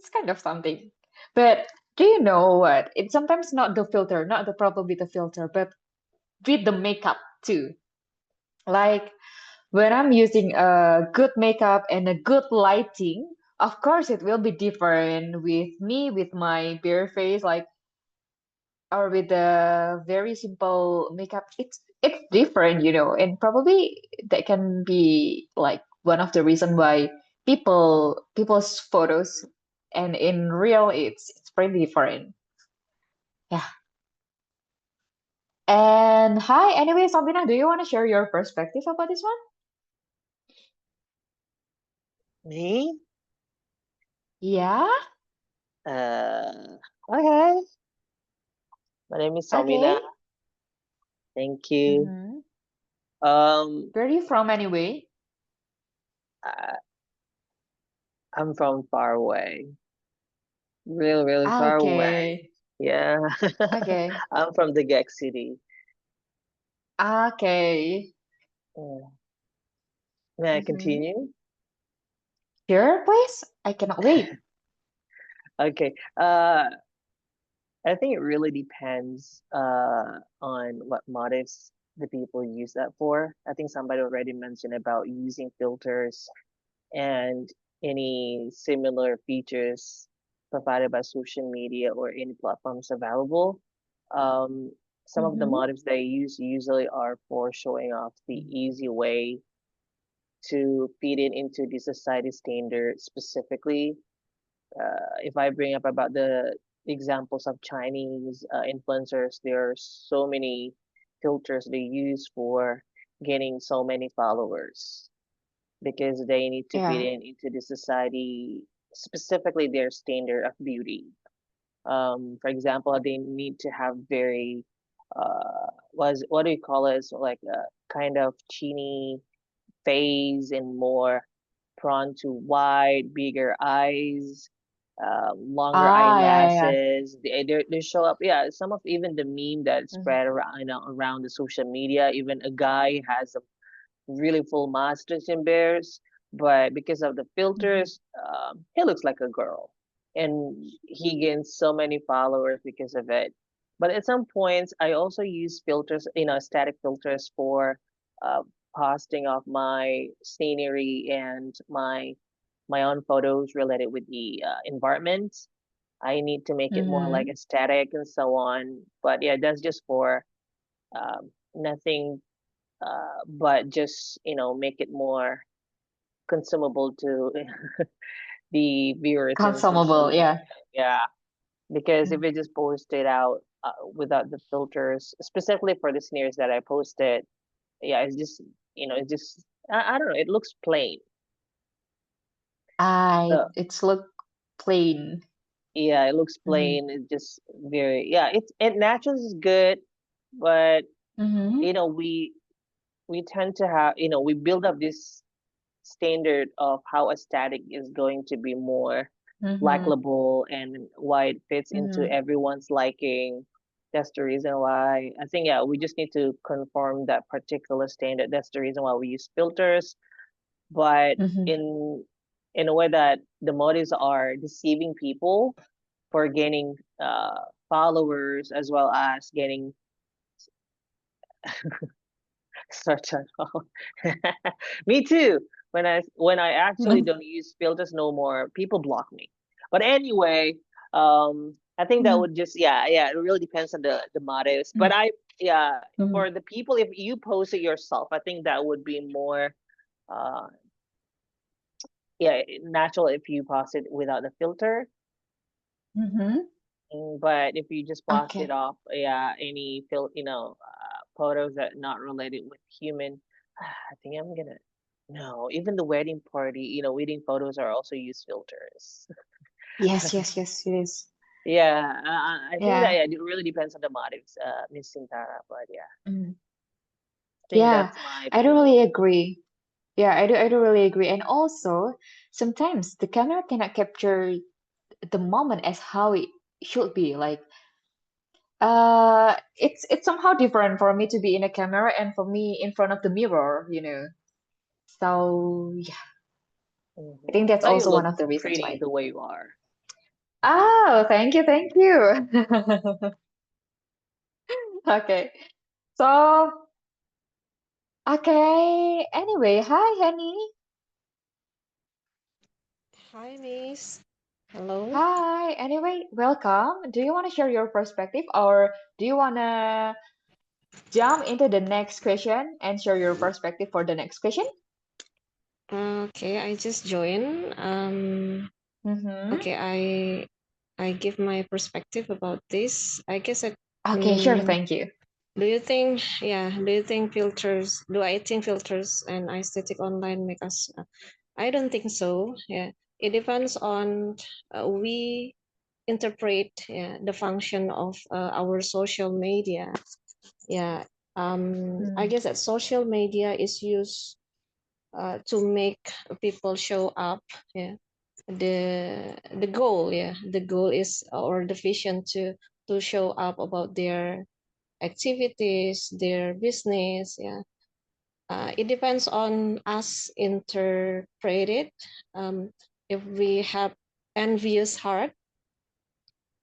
A: kind of something. But do you know what? It's sometimes not the filter, not the problem with the filter, but with the makeup too. Like when I'm using a good makeup and a good lighting, of course it will be different with me with my bare face, like, or with the very simple makeup. It's different, and probably that can be like one of the reason why people's photos and in real it's pretty different. Yeah. And hi, anyway, Sabina, do you want to share your perspective about this one?
I: Me?
A: Yeah.
I: Okay. My name is Somina.
A: Okay.
I: Thank you.
A: Mm-hmm.
I: Um,
A: Where are you from anyway?
I: I, I'm from far away. Really, really
A: Ah,
I: far away.
A: okay.
I: Yeah.
A: Okay.
I: I'm from the Gek City.
A: Ah, okay.
I: Yeah. May I
A: Mm-hmm.
I: continue?
A: Sure, please. I cannot wait.
I: Okay. I think it really depends on what motives the people use that for. I think somebody already mentioned about using filters and any similar features provided by social media or any platforms available. Um, some of the
A: Mm-hmm.
I: motives they use usually are for showing off the easy way to fit in into the society standard. Specifically, if I bring up about the examples of Chinese influencers, there are so many filters they use for getting so many followers because they need to fit
A: Yeah.
I: in into the society, specifically their standard of beauty. For example, they need to have very what do you call it? So like a kind of chiny face and more prone to wide, bigger eyes, longer
A: Ah, yeah, yeah.
I: eyelashes. They show up. Yeah, some of even the meme that
A: Mm-hmm.
I: spread around around the social media. Even a guy has a really full mustache and bears, but because of the
A: Mm-hmm.
I: filters, he looks like a girl, and he gains so many followers because of it. But at some points, I also use filters, static filters for uh, posting of my scenery and my own photos related with the environment. I need to make it more like
A: Mm-hmm.
I: aesthetic and so on. But yeah, that's just for nothing but just make it more consumable to the viewers in social
A: Consumable,
I: media.
A: yeah.
I: Yeah, because if
A: Mm.
I: we just post it out without the filters, specifically for the sneers that I posted, yeah, it's just it's just I don't know, it looks plain. So
A: It's look plain.
I: yeah, it looks
A: Mm.
I: plain. It's just very yeah. It naturally is good, but
A: Mm-hmm.
I: we tend to have we build up this standard of how a static is going to be more
A: Mm-hmm.
I: likable and why it fits into
A: Mm-hmm.
I: everyone's liking. That's the reason why I think yeah, we just need to conform that particular standard. That's the reason why we use filters, but
A: Mm-hmm.
I: in a way that the motives are deceiving people for gaining followers as well as gaining certain. Me too. When I actually don't use filters no more, people block me. But anyway, I think that
A: Mm-hmm.
I: would just yeah, it really depends on the motives. But yeah,
A: Mm-hmm.
I: for the people, if you post it yourself, I think that would be more uh yeah natural if you post it without the filter.
A: Mm-hmm.
I: But if you just post it
A: Okay.
I: off, yeah, any photos that not related with human, I think I'm gonna no. Even the wedding party, wedding photos are also use filters.
A: Yes, yes, yes, it is.
I: Yeah, I think that
A: Yeah.
I: yeah, it really depends on the motives, Miss Sintara. But yeah,
A: Mm.
I: I think
A: Yeah,
I: that's my
A: I do
I: opinion.
A: really agree. Yeah, I do really agree. And also, sometimes the camera cannot capture the moment as how it should be. Like, it's somehow different for me to be in a camera and for me in front of the mirror. So yeah, I think that's
I: But you
A: also one
I: look
A: of the reasons
I: pretty
A: why.
I: the way you are.
A: Oh, thank you, thank you. Okay. So, okay. Anyway, hi, Henny.
J: Hi, Miss. Hello.
A: Hi. Anyway, welcome. Do you want to share your perspective or do you want to jump into the next question and share your perspective for the next question?
J: Okay, I just joined.
A: Mm-hmm.
J: Okay, I give my perspective about this. I guess
A: Okay, sure. Thank you.
J: do you think filters, do I think filters and aesthetic online make us, I don't think so. Yeah, it depends on we interpret the function of our social media. Yeah, I
A: Mm,
J: guess that social media is used to make people show up. Yeah, the goal. Yeah, the goal is or the vision to show up about their activities, their business. Yeah, it depends on us interpret it. If we have envious heart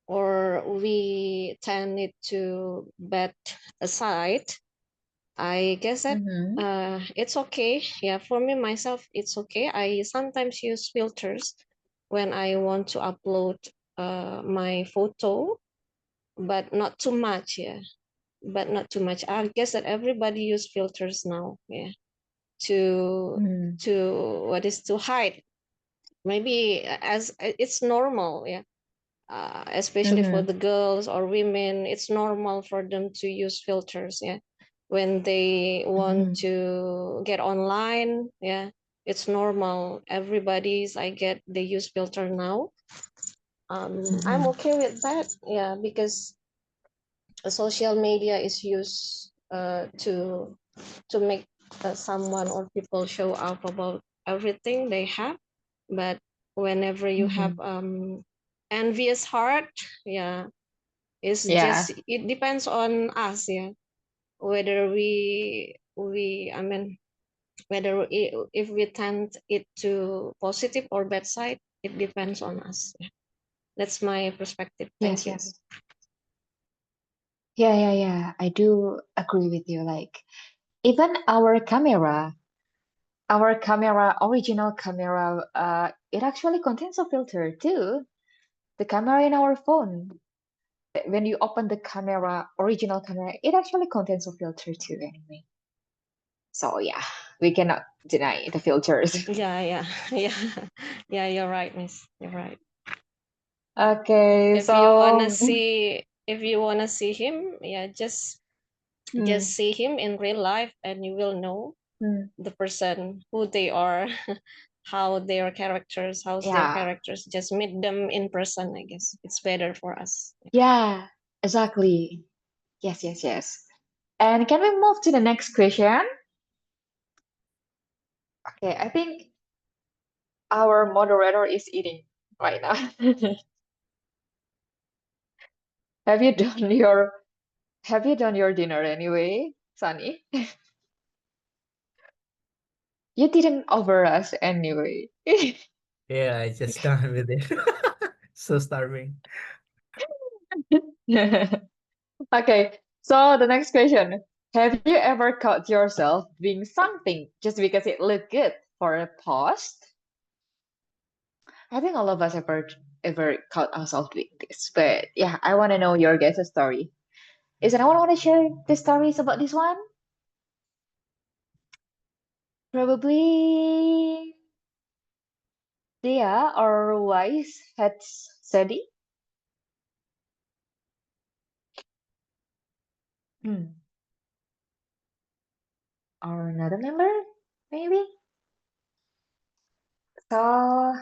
J: or we tend it to bet aside, I guess that
A: mm-hmm.
J: it's okay. Yeah, for me myself, it's okay. I sometimes use filters when I want to upload my photo, but not too much. Yeah, but not too much. I guess that everybody use filters now. Yeah, to
A: Mm,
J: what is to hide. Maybe as it's normal. Yeah, especially for
A: mm-hmm.
J: the girls or women, it's normal for them to use filters. Yeah, when they want
A: Mm-hmm.
J: to get online. Yeah, it's normal. Everybody's I get they use filter now. I'm
A: Mm-hmm.
J: okay with that. Yeah, because social media is used to make someone or people show up about everything they have. But whenever you have
A: Mm-hmm.
J: envious heart, yeah, it's
A: Yeah.
J: just it depends on us. Yeah, whether we I mean whether if we tend it to positive or bad side, it depends on us. Yeah. That's my perspective.
A: Yes,
J: Thank you.
A: yes. Yeah, yeah, yeah. I do agree with you. Like, even original camera, it actually contains a filter too. The camera in our phone. When you open the camera, original camera, it actually contains a filter too, anyway. So yeah. we cannot deny the filters.
J: Yeah. Yeah, you're right, miss. You're right.
A: Okay,
J: If you wanna
A: so
J: see if you wanna see him, yeah, just
A: hmm,
J: see him in real life and you will know
A: hmm,
J: the person who they are, how's their
A: yeah,
J: characters. Just meet them in person, I guess. It's better for us.
A: yeah, exactly. Yes, yes, yes. And can we move to the next question? Okay, I think our moderator is eating right now. Have you done your dinner anyway, Sunny? You didn't over us anyway.
C: Yeah, I just done with it. So starving.
A: Okay, so the next question. Have you ever caught yourself doing something just because it looked good for a post? I think all of us ever caught ourselves doing this, but yeah, I want to know your guys' story. Is anyone want to share the stories about this one? Probably Dia or Wise had said it. Hmm. Or another member, maybe? So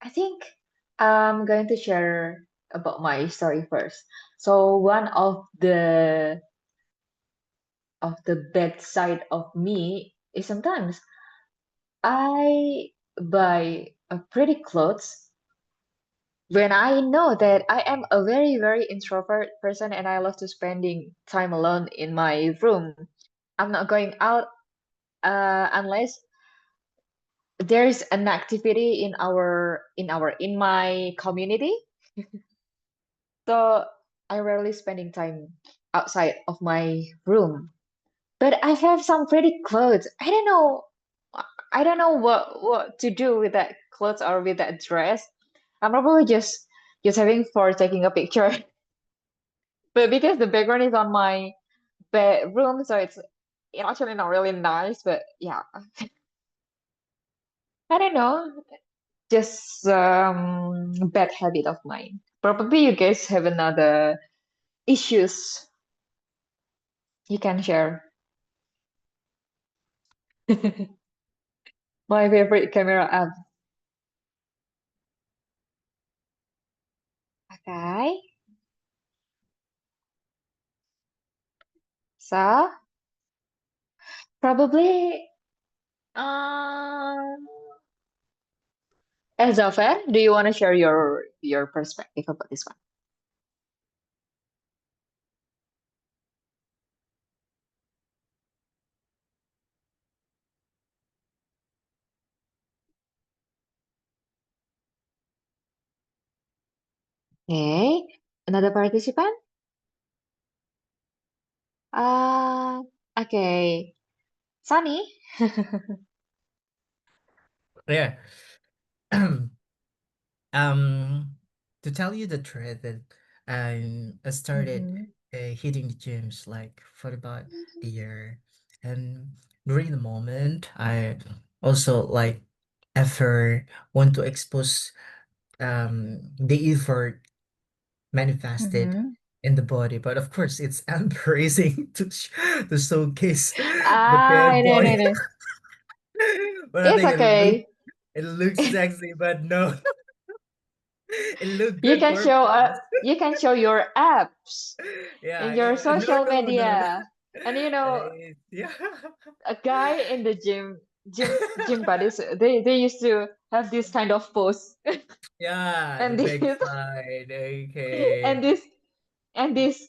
A: I think I'm going to share about my story first. So one of the bad side of me is sometimes I buy a pretty clothes when I know that I am a very, very introvert person and I love to spending time alone in my room. I'm not going out unless there's an activity in my community. So I rarely spending time outside of my room. But I have some pretty clothes. I don't know what to do with that clothes or with that dress. I'm probably just having for taking a picture. But because the background is on my bedroom, so it's actually not really nice. But yeah, I don't know. Just bad habit of mine. Probably you guys have another issues you can share. My favorite camera app. Okay. So probably Elzafar, do you want to share your perspective about this one? Okay. Another participant? Uh okay. Sunny?
C: Yeah. To tell you the truth, that I started
A: Mm-hmm.
C: hitting the gyms like for about a year, and during the moment, I also like ever want to expose the effort manifested
A: Mm-hmm.
C: in the body, but of course, it's embarrassing to showcase the
A: Ah,
C: bad
A: no,
C: boy.
A: no, no.
C: But I
A: It's
C: think
A: okay.
C: it looks sexy, but no, it looked good for a pause.
A: You can show your apps
C: Yeah,
A: in your
C: no,
A: social
C: no, no, no.
A: media. And you know,
C: Yeah,
A: a guy in the gym buddies, they used to have this kind of pose.
C: yeah, the
A: And this
C: backside. Okay.
A: and this and this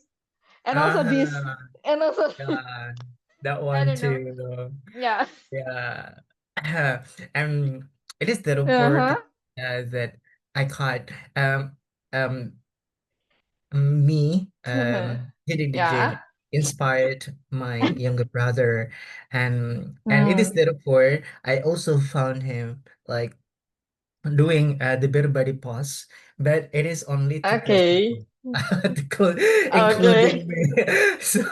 A: and also this
C: Ah,
A: and also
C: yeah, that
A: I
C: one
A: don't know.
C: too.
A: Yeah.
C: Yeah. And it is the report
A: Uh-huh.
C: that I caught um me hitting the gym
A: Yeah.
C: inspired my younger brother, and it is
A: Mm.
C: therefore I also found him like doing the better body pose, but it is only to please
A: Okay.
C: people, to
A: Okay.
C: including me. So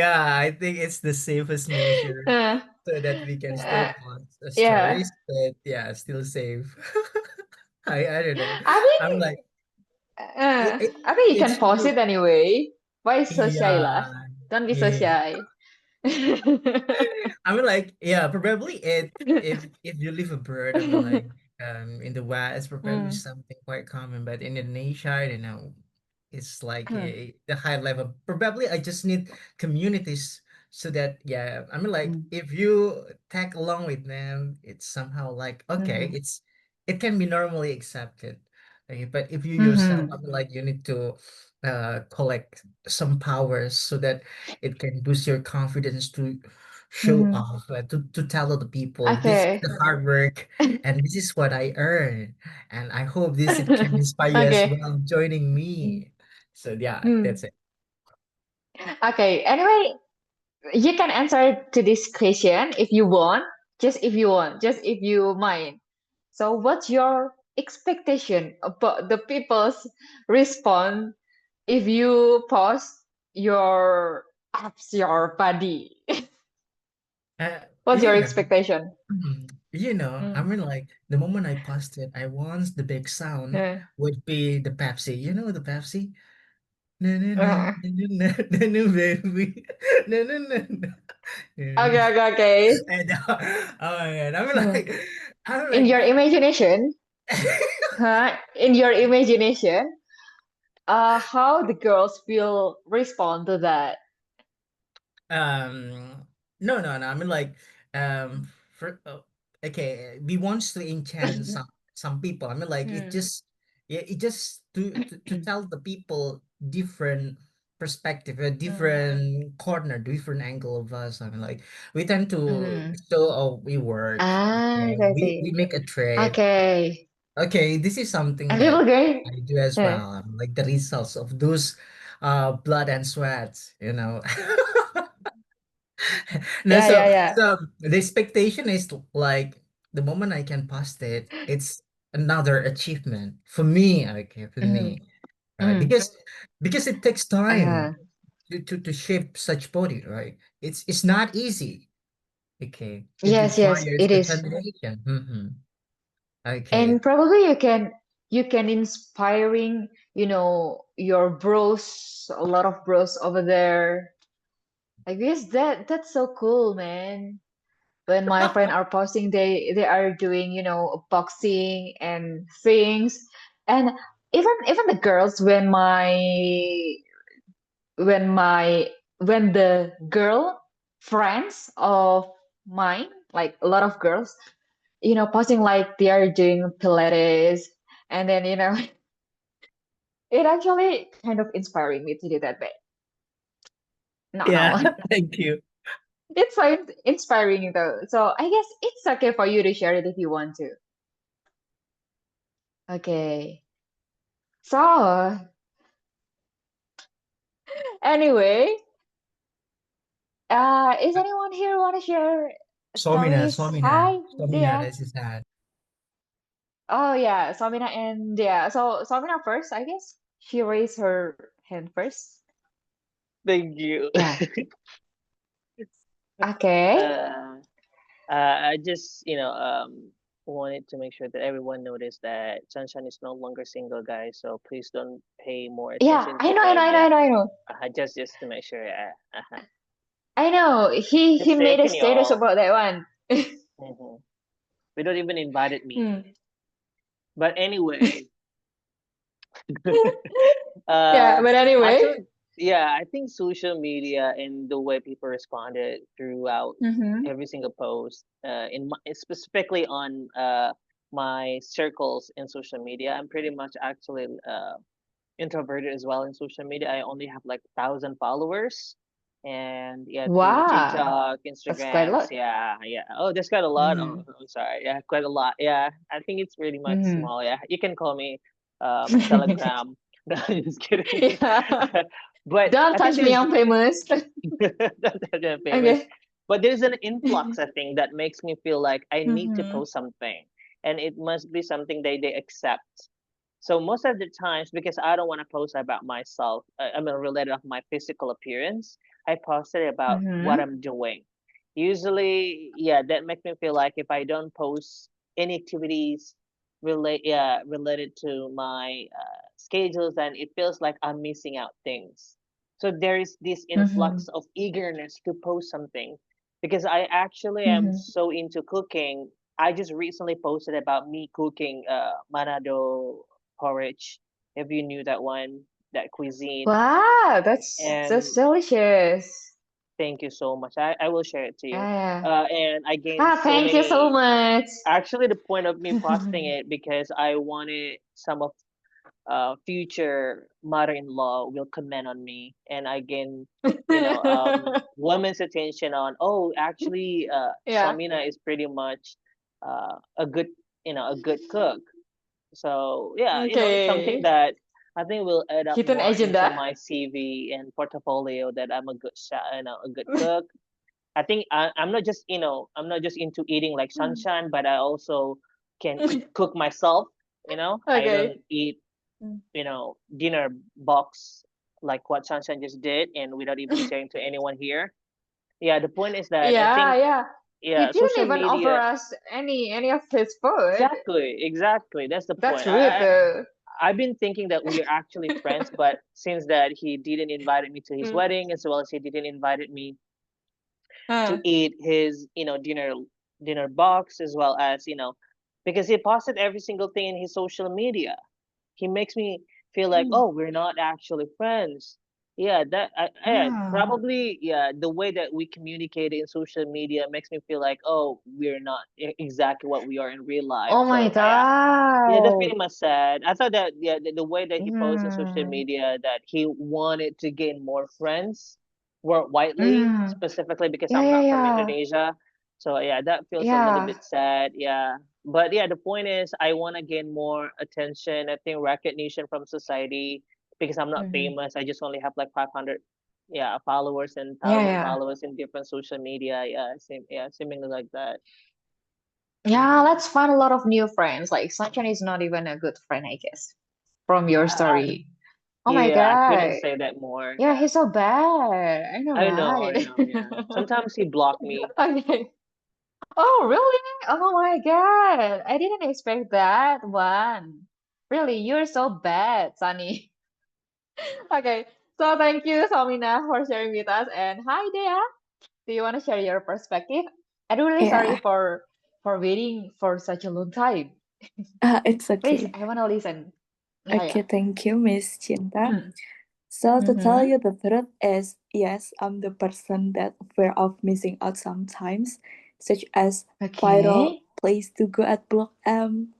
C: Yeah, I think it's the safest measure
A: Uh,
C: so that we can
A: uh,
C: still post the
A: yeah.
C: stories, but yeah, still safe. I don't know.
A: I
C: I'm
A: think
C: like, it
A: I think you can
C: it's
A: pause
C: real.
A: it anyway. Why so shy lah?
C: Yeah,
A: Don't be so
C: yeah.
A: shy.
C: I mean, like, yeah, probably if you leave a bird, I mean, like, in the West, probably
A: Mm,
C: something quite common, but in Indonesia, I don't know, it's like
A: mm,
C: the high level. Probably I just need communities so that, yeah, I mean, like,
A: mm,
C: if you tag along with them, it's somehow like okay,
A: mhm,
C: it can be normally accepted. Okay, but if you yourself, I
A: mhm,
C: mean, like, you need to collect some powers so that it can boost your confidence to show
A: mhm.
C: off, to tell other people this is
A: Okay.
C: the hard work and this is what I earn, and I hope this it can inspire you as
A: Okay.
C: well joining
A: Mm,
C: me. So yeah,
A: mm.
C: that's it.
A: Okay. Anyway, you can answer to this question if you want, just if you want, just if you mind. So, what's your expectation about the people's response if you post your abs, your body?
C: uh,
A: What's your
C: you know
A: expectation?
C: I
A: Mm.
C: mean, like, the moment I posted, I want the big sound
A: Yeah.
C: would be the Pepsi. You know the Pepsi? No, no, no,
A: Uh,
C: no, no, no, no, no, baby. No, no, no, no.
A: okay, okay, okay.
C: And oh my God,
A: Hmm.
C: I'm
A: In
C: like,
A: your imagination, huh? In your imagination, how the girls will respond to that?
C: no, no, no. I mean, like, for okay, we wants to enchant some people. I mean, like, it
A: Mm,
C: just yeah, it just to tell the people different perspective, a
A: mm,
C: different corner, different angle of us. I mean, like, we tend to
A: mm.
C: show how we work.
A: Ah,
C: Okay,
A: I
C: we
A: see.
C: make a trade.
A: Okay.
C: Okay, this is something
A: A little
C: that
A: girl.
C: I do as
A: Yeah.
C: well. Like the results of those blood and sweat. No,
A: Yeah,
C: so
A: yeah, yeah.
C: so the expectation is like the moment I can post it, it's another achievement for me. Okay, for
A: Mm,
C: me, right?
A: mm.
C: Because it takes time
A: Uh,
C: to shape such body, right? It's not easy. Okay, it
A: yes, yes,
C: requires
A: it is.
C: determination. Okay.
A: And probably you can inspiring, your bros, a lot of bros over there. I guess that's so cool, man. When my friend are posting, they are doing, boxing and things. And even the girls, when my when the girl friends of mine, like a lot of girls, posting like they are doing Pilates, and then it actually kind of inspiring me to do that. But no,
C: Yeah,
A: no,
C: thank you.
A: it's so inspiring though. So I guess it's okay for you to share it if you want to. Okay. So anyway, is anyone here want to share
C: Somina,
A: stories?
C: Somina,
A: Hi,
C: Somina,
A: Dia.
C: this is that.
A: Oh yeah, Somina and Dia. So Somina first, I guess. She raised her hand first.
I: Thank you.
A: Yeah. Okay.
I: uh, I just, wanted to make sure that everyone noticed that Sunshine is no longer single, guys. So please don't pay more
A: Yeah,
I: attention
A: I
I: to
A: know, I know,
I: him.
A: I know,
I: Yeah,
A: I know, I know.
I: just to make sure.
A: I know. He
I: Just
A: made a
I: checking,
A: status
I: y'all.
A: about that one.
I: hmm We don't even invited me.
A: Hmm.
I: But anyway,
A: Yeah,
I: uh,
A: but anyway.
I: actually, yeah, I think social media and the way people responded throughout
A: Mm-hmm.
I: every single post, specifically on my circles in social media, I'm pretty much actually introverted as well in social media. I only have like 1,000 followers, and yeah, through
A: Wow,
I: TikTok,
A: that's quite a
I: Instagrams,
A: lot.
I: yeah, yeah. Oh, there's quite a lot. Oh,
A: Mm-hmm.
I: I'm sorry. Yeah, quite a lot. Yeah, I think it's really much
A: Mm-hmm.
I: small. Yeah, you can call me Telegram. No, just kidding.
A: Yeah.
I: But
A: Don't
I: I think
A: touch me,
I: there's
A: I'm famous.
I: they're famous.
A: Okay.
I: But there's an influx, I think, that makes me feel like I need to
A: Mm-hmm.
I: post something, and it must be something they accept So most of the times, because I don't want to post about myself, I mean, related of my physical appearance, I posted about what
A: Mm-hmm.
I: I'm doing. Usually, yeah, that makes me feel like if I don't post any activities related to my schedules, then it feels like I'm missing out things. So there is this
A: Mm-hmm.
I: influx of eagerness to post something because I actually am
A: Mm-hmm.
I: so into cooking. I just recently posted about me cooking Manado porridge. If you knew that one, that cuisine.
A: Wow, that's
I: And
A: delicious.
I: thank you so much. I will share it to you.
A: Yeah.
I: And I gained
A: Ah,
I: so
A: thank you so
I: many.
A: much.
I: Actually, the point of me posting it because I wanted some of future mother-in-law will comment on me, and I gain, women's attention on. Oh, actually,
A: Yeah.
I: Samina is pretty much a good, a good cook. So yeah, something
A: Okay.
I: that I think will add up
A: Hidden
I: more into
A: agenda.
I: my CV and portfolio that I'm a good chef, a good cook. I think I'm not just into eating like sunshine, but I also can cook myself. I
A: Okay.
I: don't eat dinner box like what Sunshine just did, and without even sharing to anyone here. Yeah, the point is that I
A: Yeah,
I: think
A: yeah. He
I: yeah,
A: didn't
I: social
A: even offer
I: media.
A: us any of his food.
I: Exactly. That's the
A: That's
I: point.
A: rude though.
I: I've been thinking that we are actually friends, but since that he didn't invite me to his
A: Mm.
I: wedding, as well as he didn't invite me to
A: Huh.
I: eat his dinner box, as well as because he posted every single thing in his social media. He makes me feel like,
A: Mm.
I: oh, we're not actually friends. Yeah, yeah,
A: Ah.
I: probably, yeah, the way that we communicate in social media makes me feel like, oh, we're not exactly what we are in real life.
A: Oh my
I: So yeah, yeah, that's
A: God.
I: pretty much sad. I thought that, yeah, the way that he posted on social
A: Mm.
I: media, that he wanted to gain more friends worldwidely,
A: Mm.
I: specifically because
A: Yeah,
I: I'm
A: yeah,
I: not from
A: yeah.
I: Indonesia. So yeah, that feels a little
A: Yeah.
I: bit sad. Yeah, but yeah, the point is, I want to gain more attention. I think recognition from society because I'm not
A: Mm-hmm.
I: famous. I just only have like 500, yeah, followers and
A: Yeah,
I: 1,000
A: yeah.
I: followers in different social media. Yeah, seemingly like that.
A: Yeah, let's find a lot of new friends. Like Sunshine is not even a good friend, I guess, from your
I: I,
A: story. Oh my
I: yeah, I couldn't
A: God.
I: say that more.
A: Yeah,
I: Yeah,
A: he's so bad. I know,
I: I
A: right?
I: know. Yeah, sometimes he blocked me.
A: Okay. Oh, really? Oh my God. I didn't expect that one. Really, you're so bad, Sunny. Okay. So thank you, Samina, for sharing with us. And hi, Dea. Do you want to share your perspective? I'm really sorry
D: Yeah,
A: for waiting for such a long time.
D: it's
A: Please,
D: okay.
A: I want to listen. Yeah,
D: Okay,
A: yeah.
D: thank you, Miss Cinta. So to tell
A: Mm-hmm.
D: you the truth is, yes, I'm the person that fear of missing out sometimes, such as viral
A: Okay.
D: place to go at Block M.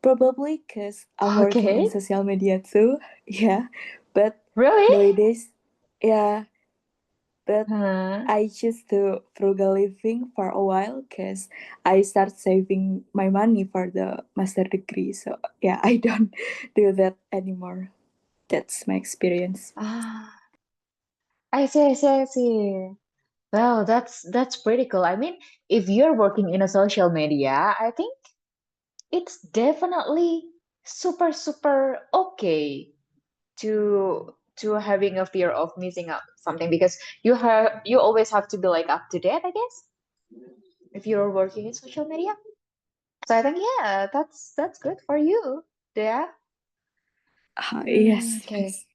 D: Probably because I'm working in
A: Okay.
D: social media too. Yeah, but
A: Really?
D: nowadays, yeah, but
A: Huh.
D: I choose to frugal living for a while because I start saving my money for the master degree. So yeah, I don't do that anymore. That's my experience.
A: Ah, I see, I see, I see. Well, that's pretty cool. I mean, if you're working in a social media, I think it's definitely super, super okay to having a fear of missing out something because you always have to be like up to date, I guess, if you're working in social media. So I think yeah, that's good for you. Yeah.
D: Yes,
A: Okay.
D: yes.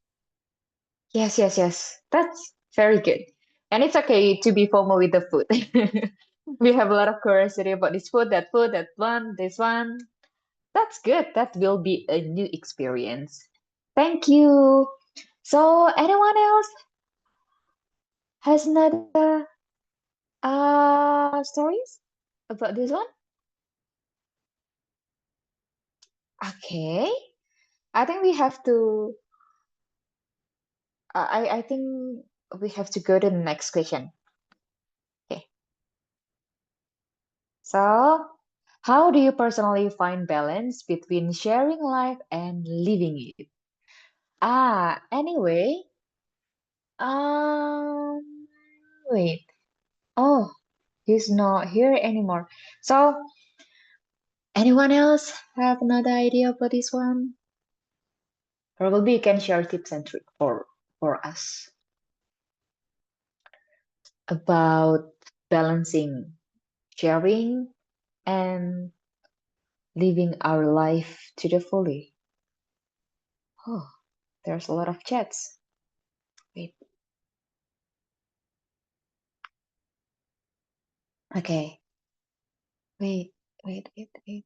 A: Yes, yes, yes. That's very good. And it's okay to be FOMO with the food. We have a lot of curiosity about this food, that one, this one. That's good. That will be a new experience. Thank you. So, anyone else has another stories about this one? Okay. I think we have to. I think we have to go to the next question. Okay. So, how do you personally find balance between sharing life and living it? Anyway, um, wait. Oh, he's not here anymore. So, anyone else have another idea about this one? Probably you can share tips and tricks for us about balancing sharing and living our life to the fully. Oh, there's a lot of chats. Wait. Okay. Wait, wait, wait, wait.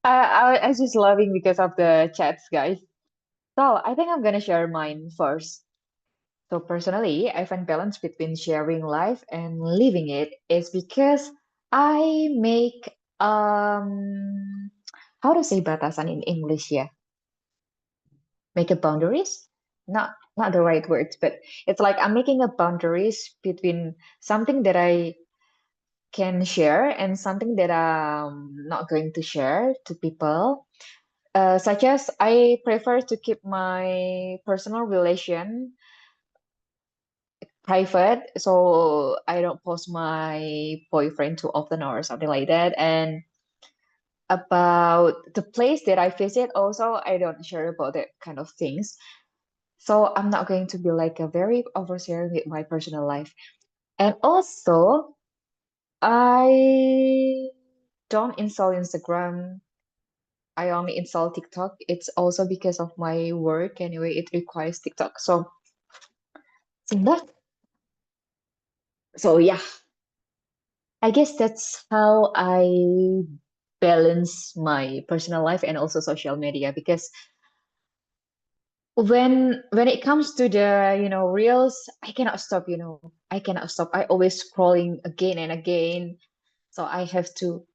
A: I was just laughing because of the chats, guys. So I think I'm gonna share mine first. So personally, I find balance between sharing life and living it is because I make how to say batasan in English, yeah? Make a boundaries? Not the right words, but it's like I'm making a boundaries between something that I can share and something that I'm not going to share to people. Such as I prefer to keep my personal relation private, so I don't post my boyfriend too often or something like that. And about the place that I visit, also I don't share about that kind of things. So I'm not going to be like a very oversharing with my personal life. And also, I don't install Instagram. I only install TikTok. It's also because of my work anyway. It requires TikTok. So that. So yeah, I guess that's how I balance my personal life and also social media because when it comes to the reels, I cannot stop, I cannot stop. I always scrolling again and again. So I have to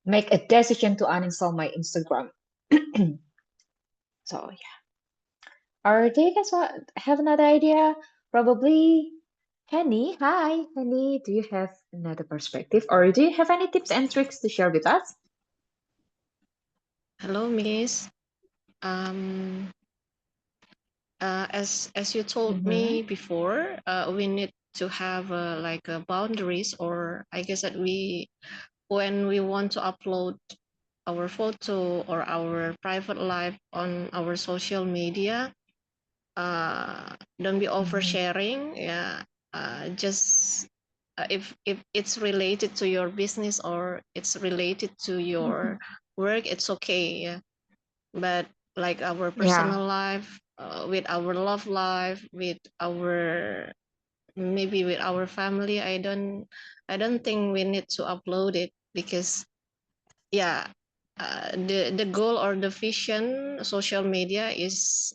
A: make a decision to uninstall my Instagram. So yeah. Or do you guys have another idea? Probably Henny. Hi, Henny. Do you have another perspective or do you have any tips and tricks to share with us?
J: Hello, Miss. Um, as you told
A: Mm-hmm.
J: me before, we need to have like boundaries, or I guess that when we want to upload our photo or our private life on our social media, don't be
A: Mm-hmm.
J: oversharing. Yeah, just if it's related to your business or it's related to your work, it's okay. Yeah, but like our
A: Yeah.
J: personal life, with our love life, with our maybe with our family, I don't think we need to upload it because yeah, the goal or the vision social media is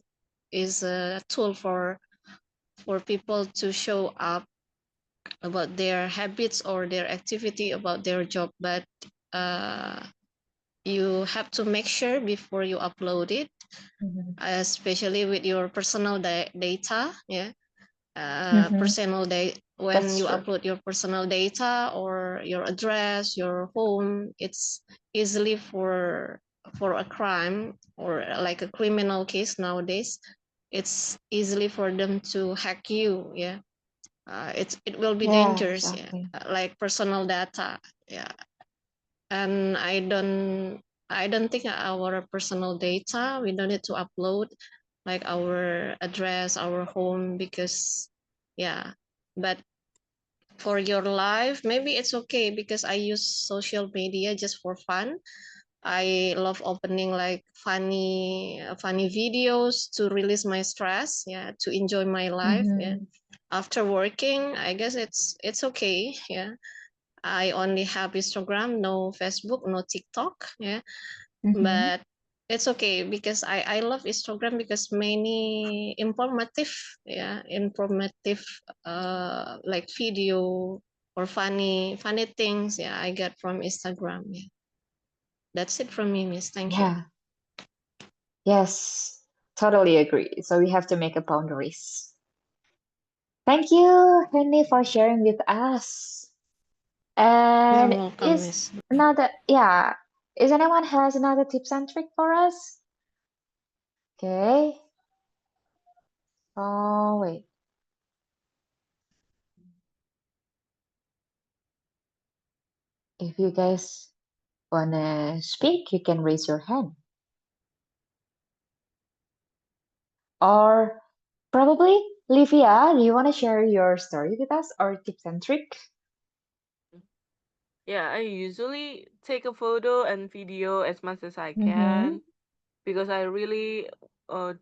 J: a tool for people to show up about their habits or their activity about their job, but uh, you have to make sure before you upload it,
A: Mm-hmm.
J: especially with your personal data. Yeah,
A: Mm-hmm.
J: personal data. When
A: That's
J: you
A: true.
J: upload your personal data or your address, your home, it's easily for a crime or like a criminal case nowadays. It's easily for them to hack you. Yeah, it will be
A: Yeah,
J: dangerous. Yeah,
A: exactly.
J: like personal data. Yeah, and I don't think our personal data we don't need to upload like our address, our home, because yeah, but for your life maybe it's okay because I use social media just for fun. I love opening like funny videos to release my stress, yeah, to enjoy my life. Yeah,
A: Mm-hmm.
J: after working I guess it's okay. Yeah, I only have Instagram, no Facebook, no TikTok. Yeah,
A: Mm-hmm.
J: but it's okay because I love Instagram because many informative, yeah, informative like video or funny things. Yeah, I get from Instagram. Yeah, that's it from me, Miss. Thank you.
A: Yeah. Yes. Totally agree. So we have to make a boundaries. Thank you, Henny, for sharing with us.
J: You're
A: And
J: welcome,
A: is
J: Miss.
A: another, yeah, is anyone has another tips and trick for us? Okay. Oh, wait. If you guys wanna speak, you can raise your hand. Or probably, Livia, do you wanna share your story with us or tips and tricks?
F: Yeah, I usually take a photo and video as much as I
A: Mm-hmm.
F: can because I really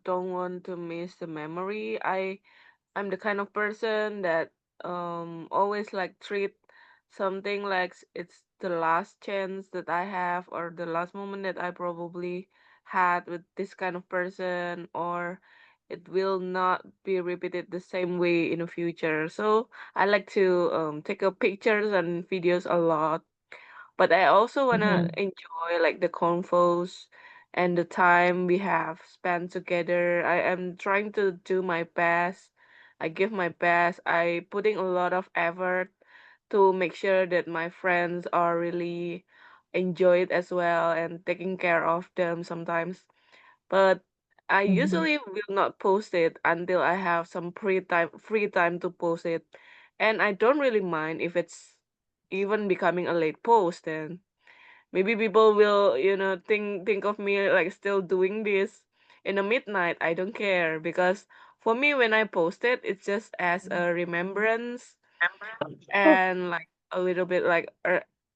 F: don't want to miss the memory. I'm the kind of person that always like treat something like it's the last chance that I have or the last moment that I probably had with this kind of person, or it will not be repeated the same way in the future. So I like to take a pictures and videos a lot, but I also wanna
A: Mm-hmm.
F: enjoy like the convos and the time we have spent together. I am trying to do my best. I give my best. I putting a lot of effort to make sure that my friends are really enjoy it as well and taking care of them sometimes. But I
A: Mm-hmm.
F: usually will not post it until I have some free time to post it. And I don't really mind if it's even becoming a late post, then maybe people will, think of me like still doing this in the midnight. I don't care because for me when I post it, it's just as a remembrance and like a little bit like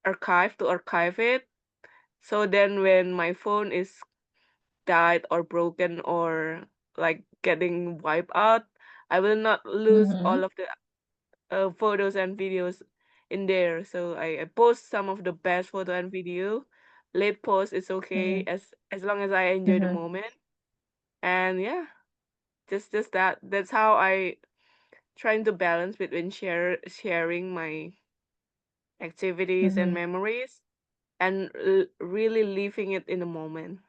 F: archive it. So then when my phone is died or broken or like getting wiped out, I will not lose
A: Mm-hmm.
F: all of the photos and videos in there. So I post some of the best photo and video. Late post is okay as long as I enjoy the
A: Mm-hmm.
F: moment. And yeah, just that. That's how I trying to balance between sharing my activities and
A: Mm-hmm.
F: memories and really living it in the moment.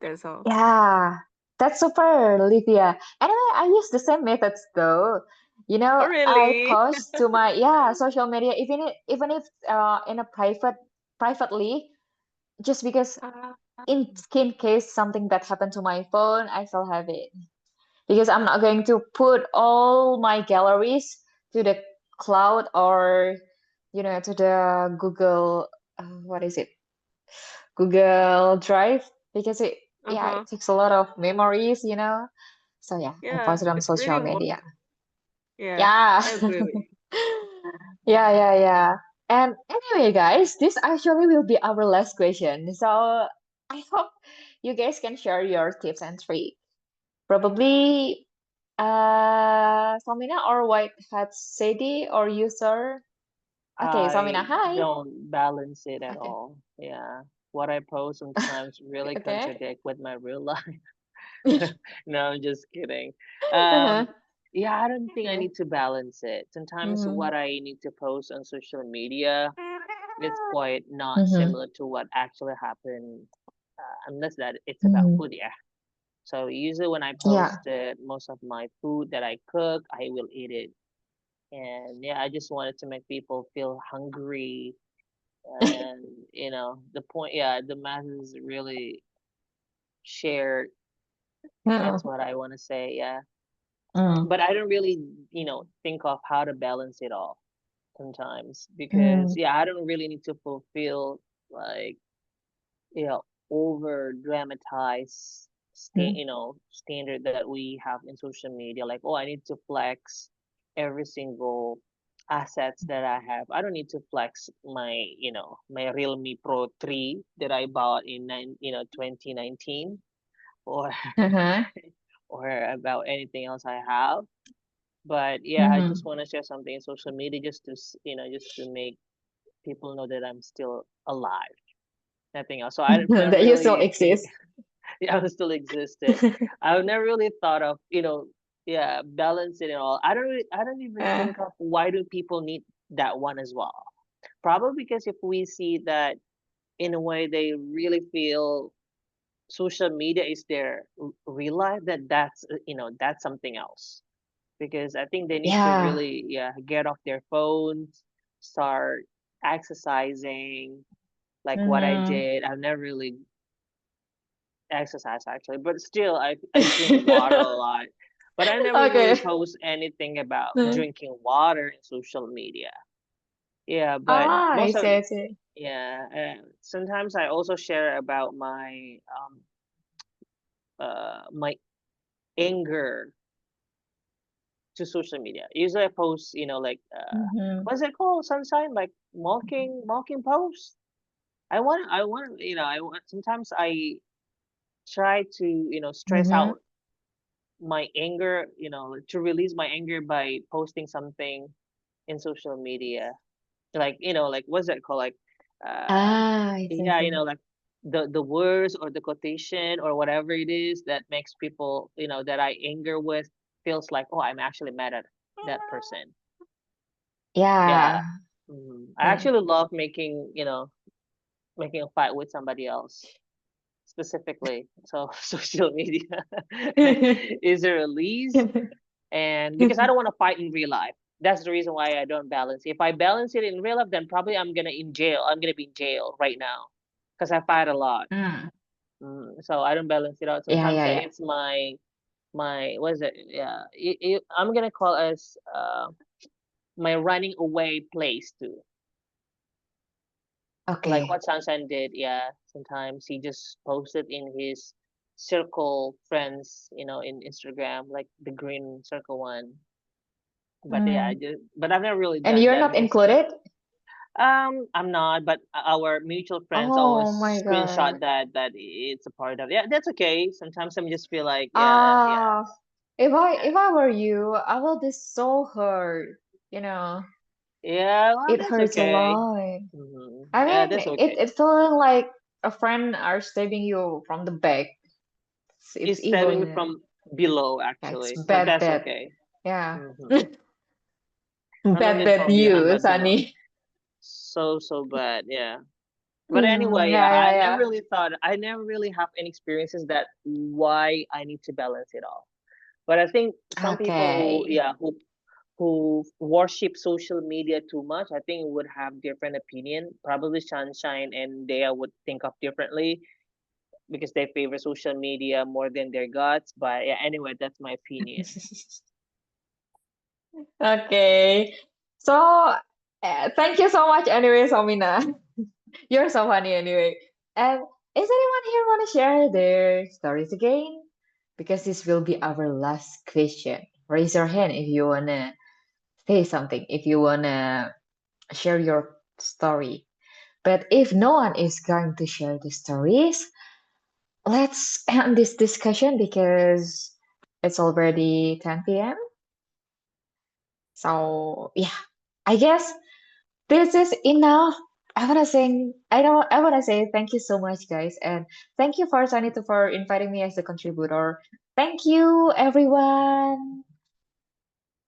F: That's all.
A: Yeah, that's super, Livia. Anyway, I use the same methods though.
F: Oh
A: I
F: really?
A: post to my social media, even if in a privately, just because
F: Ah,
A: in case something that happened to my phone, I still have it. Because I'm not going to put all my galleries to the cloud or to the Google, what is it? Google Drive, because it
F: uh-huh.
A: takes a lot of memories. So yeah, I
F: Yeah,
A: post it on
F: it's really
A: social
F: worth.
A: media.
F: Yeah,
A: Yeah.
F: I agree with you.
A: Yeah. And anyway, guys, this actually will be our last question. So I hope you guys can share your tips and tricks. Probably Samina or White Hat Sadie or user. Okay, Samina,
I: I
A: hi.
I: don't balance it at
A: Okay.
I: all. Yeah. What I post sometimes really
A: Okay.
I: contradict with my real life. No, I'm just kidding.
A: Uh-huh.
I: Um, yeah, I don't think I
A: Okay.
I: need to balance it. Sometimes
A: Mm-hmm.
I: what I need to post on social media is quite not
A: Mm-hmm.
I: similar to what actually happened, unless that it's about
A: Mm-hmm.
I: food, yeah. So usually when I
A: Yeah.
I: post most of my food that I cook, I will eat it. And yeah, I just wanted to make people feel hungry. And the point, yeah, the masses really shared. That's
A: Mm-hmm.
I: what I want to say. Yeah.
A: Mm-hmm.
I: But I don't really, think of how to balance it all sometimes because yeah, I don't really need to fulfill like over dramatize standard that we have in social media. Like, oh, I need to flex every single assets that I have. I don't need to flex my Realme Pro 3 that I bought in 2019, or
A: Uh-huh.
I: or about anything else I have. But yeah, I just
A: Mm-hmm.
I: want to share something in social media just to just to make people know that I'm still alive. Nothing else. So I've never
A: That you still
I: really think
A: exist.
I: yeah, I still existed. I've never really thought of, yeah, balancing it all. I don't even
A: Uh,
I: think of why do people need that one as well. Probably because if we see that in a way they really feel social media is their real life, that's something else. Because I think they need to
A: yeah.
I: really, yeah, get off their phones, start exercising, like what I
A: Mm-hmm.
I: did. I've never really exercised actually, but still I drink water a lot. But I never really
A: Okay.
I: post anything about
A: Hmm.
I: drinking water in social media. Yeah, but
A: Ah, I
I: most of
A: see, I see.
I: yeah, sometimes I also share about my anger to social media. Usually I post, like
A: Mm-hmm.
I: what's it called? Sunshine, like mocking post. I want sometimes I try to, stress
A: Mm-hmm.
I: out my anger, to release my anger by posting something in social media. Like, like what's that called? Like uh
A: Ah, I see, I
I: yeah,
A: see.
I: like the words or the quotation or whatever it is that makes people, that I anger with feels like, oh, I'm actually mad at that person. Yeah.
A: Yeah.
I: I
A: Yeah.
I: actually love making a fight with somebody else specifically. So social media is a release, and because I don't want to fight in real life. That's the reason why I don't balance. If I balance it in real life, then probably I'm gonna in jail. I'm gonna be in jail right now because I fight a lot.
A: Mm.
I: So I don't balance it out.
A: Yeah,
I: Sometimes
A: yeah, yeah.
I: it's my what is it? Yeah, I'm gonna call as my running away place too. Like
A: Okay.
I: what Sunshine did. Yeah, sometimes he just posted in his circle friends, in Instagram, like the green circle one. But yeah,
A: Mm.
I: but I've never really
A: And
I: done
A: you're
I: that
A: not
I: because
A: included?
I: I'm not, but our mutual friends always
A: Oh my God.
I: screenshot that it's a part of. Yeah, that's okay. Sometimes I just feel like, yeah, yeah,
A: Ah,
I: yeah,
A: if I were you, I will be so hurt. You know,
I: yeah. Well,
A: it
I: that's
A: hurts a
I: okay.
A: lot. I
I: Yeah,
A: mean,
I: that's okay.
A: it's feeling like a friend are stabbing you from the back. It's
I: It's
A: evil,
I: stabbing
A: you
I: me
A: know.
I: from below,
A: Yeah, it's
I: actually, but
A: bad,
I: that's
A: bad.
I: okay.
A: Yeah.
I: hmm I don't
A: Bad,
I: need
A: bad
I: phobia
A: you,
I: about below.
A: Sunny.
I: So bad, yeah. But anyway, yeah,
A: Yeah, yeah, yeah.
I: I never really have any experiences that why I need to balance it all. But I think some people who,
A: Okay.
I: yeah, who worship social media too much, I think would have different opinion. Probably Sunshine and Dea would think of differently because they favor social media more than their gods. But yeah, anyway, that's my opinion.
A: Okay. So, thank you so much anyway, Somina. You're so funny anyway. And is anyone here want to share their stories again? Because this will be our last question. Raise your hand if you wanna say something, if you wanna share your story. But if no one is going to share the stories, let's end this discussion because it's already 10 p.m. So yeah, I guess this is enough. I wanna say thank you so much, guys, and thank you for Sanito for inviting me as a contributor. Thank you, everyone.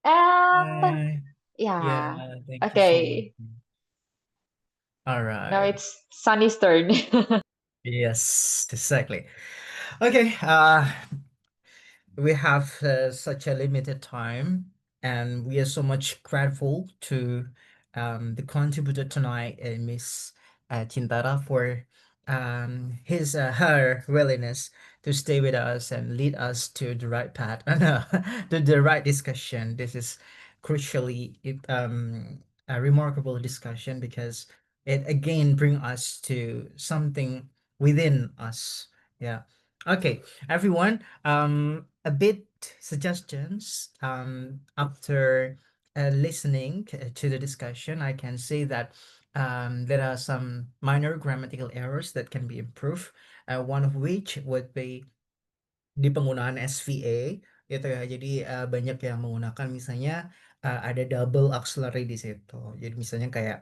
A: And
C: Bye.
A: yeah,
C: Yeah, thank you so much.
A: okay.
C: All
A: Now
C: right.
A: it's Sunny's turn.
C: Yes, exactly. Okay, we have such a limited time, and we are so much grateful to the contributor tonight, Miss Chintara, for his her willingness to stay with us and lead us to the right path, no, to the right discussion. This is crucially a remarkable discussion because it again bring us to something within us. Yeah. Okay, everyone, a bit suggestions after listening to the discussion. I can say that there are some minor grammatical errors that can be improved, one of which would be di penggunaan SVA gitu ya. Jadi banyak yang menggunakan misalnya ada double auxiliary di situ. Jadi misalnya kayak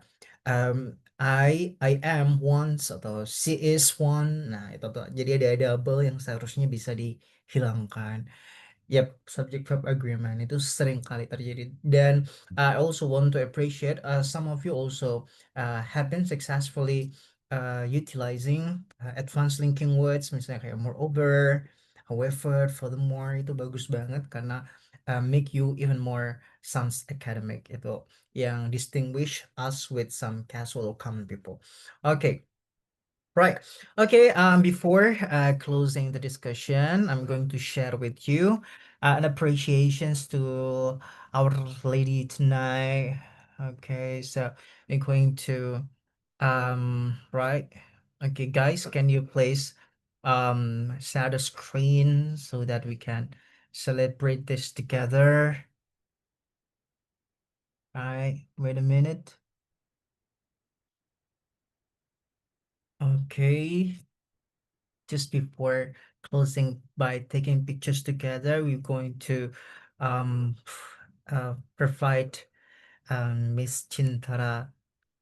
C: I am once atau she is one. Nah, itu tuh. Jadi ada double yang seharusnya bisa dihilangkan. Yep, subject verb agreement itu sering kali terjadi, dan I also want to appreciate some of you also have been successfully utilizing advanced linking words, misalnya kayak moreover, however, furthermore. Itu bagus banget karena make you even more sounds academic, itu yang distinguish us with some casual or common people. Okay. Right. Okay. Before closing the discussion, I'm going to share with you an appreciations to our lady tonight. Okay, so we're going to right. Okay, guys, can you please share the screen so that we can celebrate this together? Right, wait a minute. Okay, just before closing by taking pictures together, we're going to um provide Miss Chintara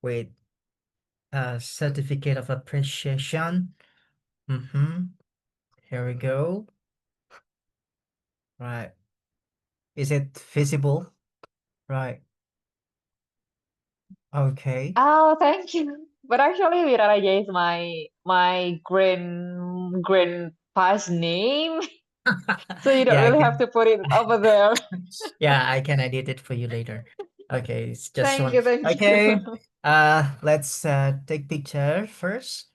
C: with a certificate of appreciation. Here we go. Right. Is it visible? Right. Okay.
A: Oh, thank you. But actually, Wiraraja is my grandpa's name, so you don't
C: Yeah, I
A: really have
C: can.
A: to put it over there.
C: Yeah, I can edit it for you later. Okay, it's just
A: Thank
C: one.
A: you, thank you.
C: Okay. Let's take picture first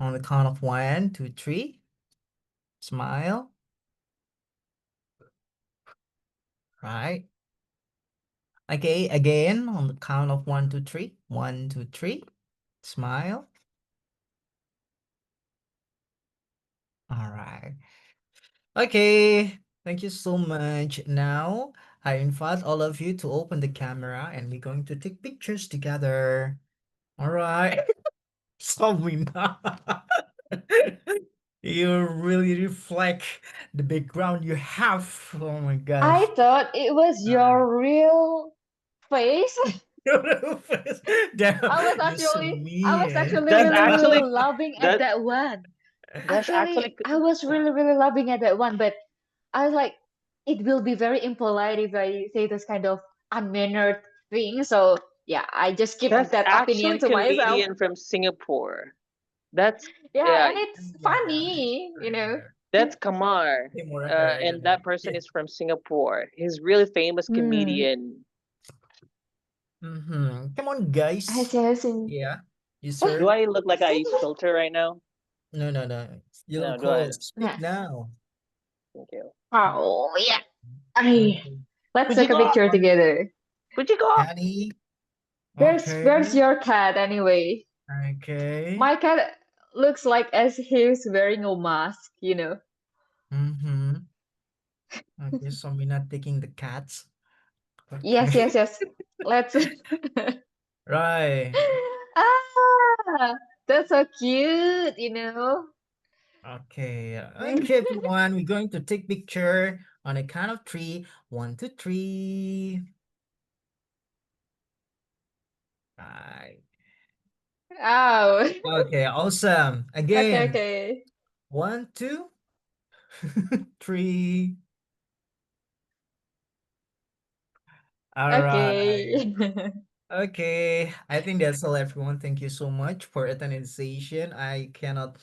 C: on the count of 1, 2, 3. Smile. Right. Okay, again on the count of 1, 2, 3. 1, 2, 3. Smile. All right. Okay, thank you so much. Now, I invite all of you to open the camera and we're going to take pictures together. All right. Samina. You really reflect the background you have. Oh my
A: I
C: gosh.
A: thought it was
C: Right.
A: your real face.
C: Damn,
A: I was
C: you're so
A: actually, I was
C: mean.
A: actually
F: That's
A: really,
F: actually
A: really loving at
F: that
A: that one.
F: that's
A: Actually,
F: actually
A: I was really, really loving at that one, but I was like, it will be very impolite if I say this kind of unmannered thing. So yeah, I just keep
I: That's
A: that opinion
I: actually
A: to myself.
I: comedian from Singapore. That's
A: Yeah,
I: yeah,
A: and it's
C: Yeah.
A: funny, you know.
I: that's Kamar.
C: Hey, more heard
I: And that person is from Singapore. He's really famous
A: Hmm.
I: comedian.
C: Come on, guys.
A: I see.
C: Yeah. You,
I: Do
C: sir.
I: I look like I use filter right now?
C: No, no, no. You
I: No,
C: look
I: do I?
C: cool. Speak
A: Nah.
C: now.
I: Thank you.
A: Oh yeah. I
C: Okay.
A: let's take a
I: Pujigo!
A: picture together.
I: Pujigo!
C: Annie.
A: Where's
C: Okay.
A: your cat anyway?
C: Okay.
A: My cat looks like as he's wearing a mask, you know.
C: Mm-hmm. Okay, so we're not taking the cats.
A: Yes,
C: Okay.
A: yes, yes. Let's.
C: Right.
A: Ah, that's so cute, you know.
C: Okay. Okay, everyone. We're going to take picture on a count of 3. 1, 2, 3. Right.
A: Oh.
C: Okay, awesome.
A: Okay,
C: Again.
A: okay.
C: 1, 2, 3. All right.
A: Okay.
C: Okay, I think that's all, everyone. Thank you so much for attending the session. I cannot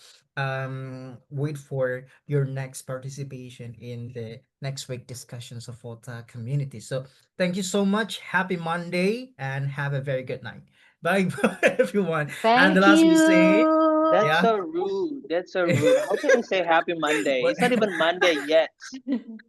C: wait for your next participation in the next week discussions of Volta community. So thank you so much. Happy Monday and have a very good night. Bye, everyone. And the
A: Thank
C: last we say,
A: you.
I: That's
C: yeah.
I: so rude. That's so rude. How can you say happy Monday?
C: What-
I: It's not even Monday yet.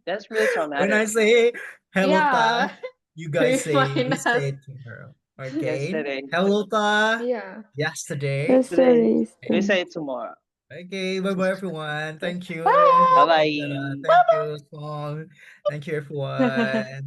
I: That's really
C: when I
I: traumatic.
C: say hello, Ta,
A: Yeah.
C: you guys say
A: Remind
C: we
A: us.
C: say it tomorrow. Okay.
I: Yesterday.
C: Hello, Ta.
A: Yeah.
C: Yesterday.
I: Today.
D: Yesterday,
I: We
D: yesterday.
I: say it tomorrow.
C: Okay, bye-bye everyone. Thank you,
I: Bye
C: Miss
A: Bye.
C: Chandra.
I: bye.
C: Thank you, Song. Thank you, everyone.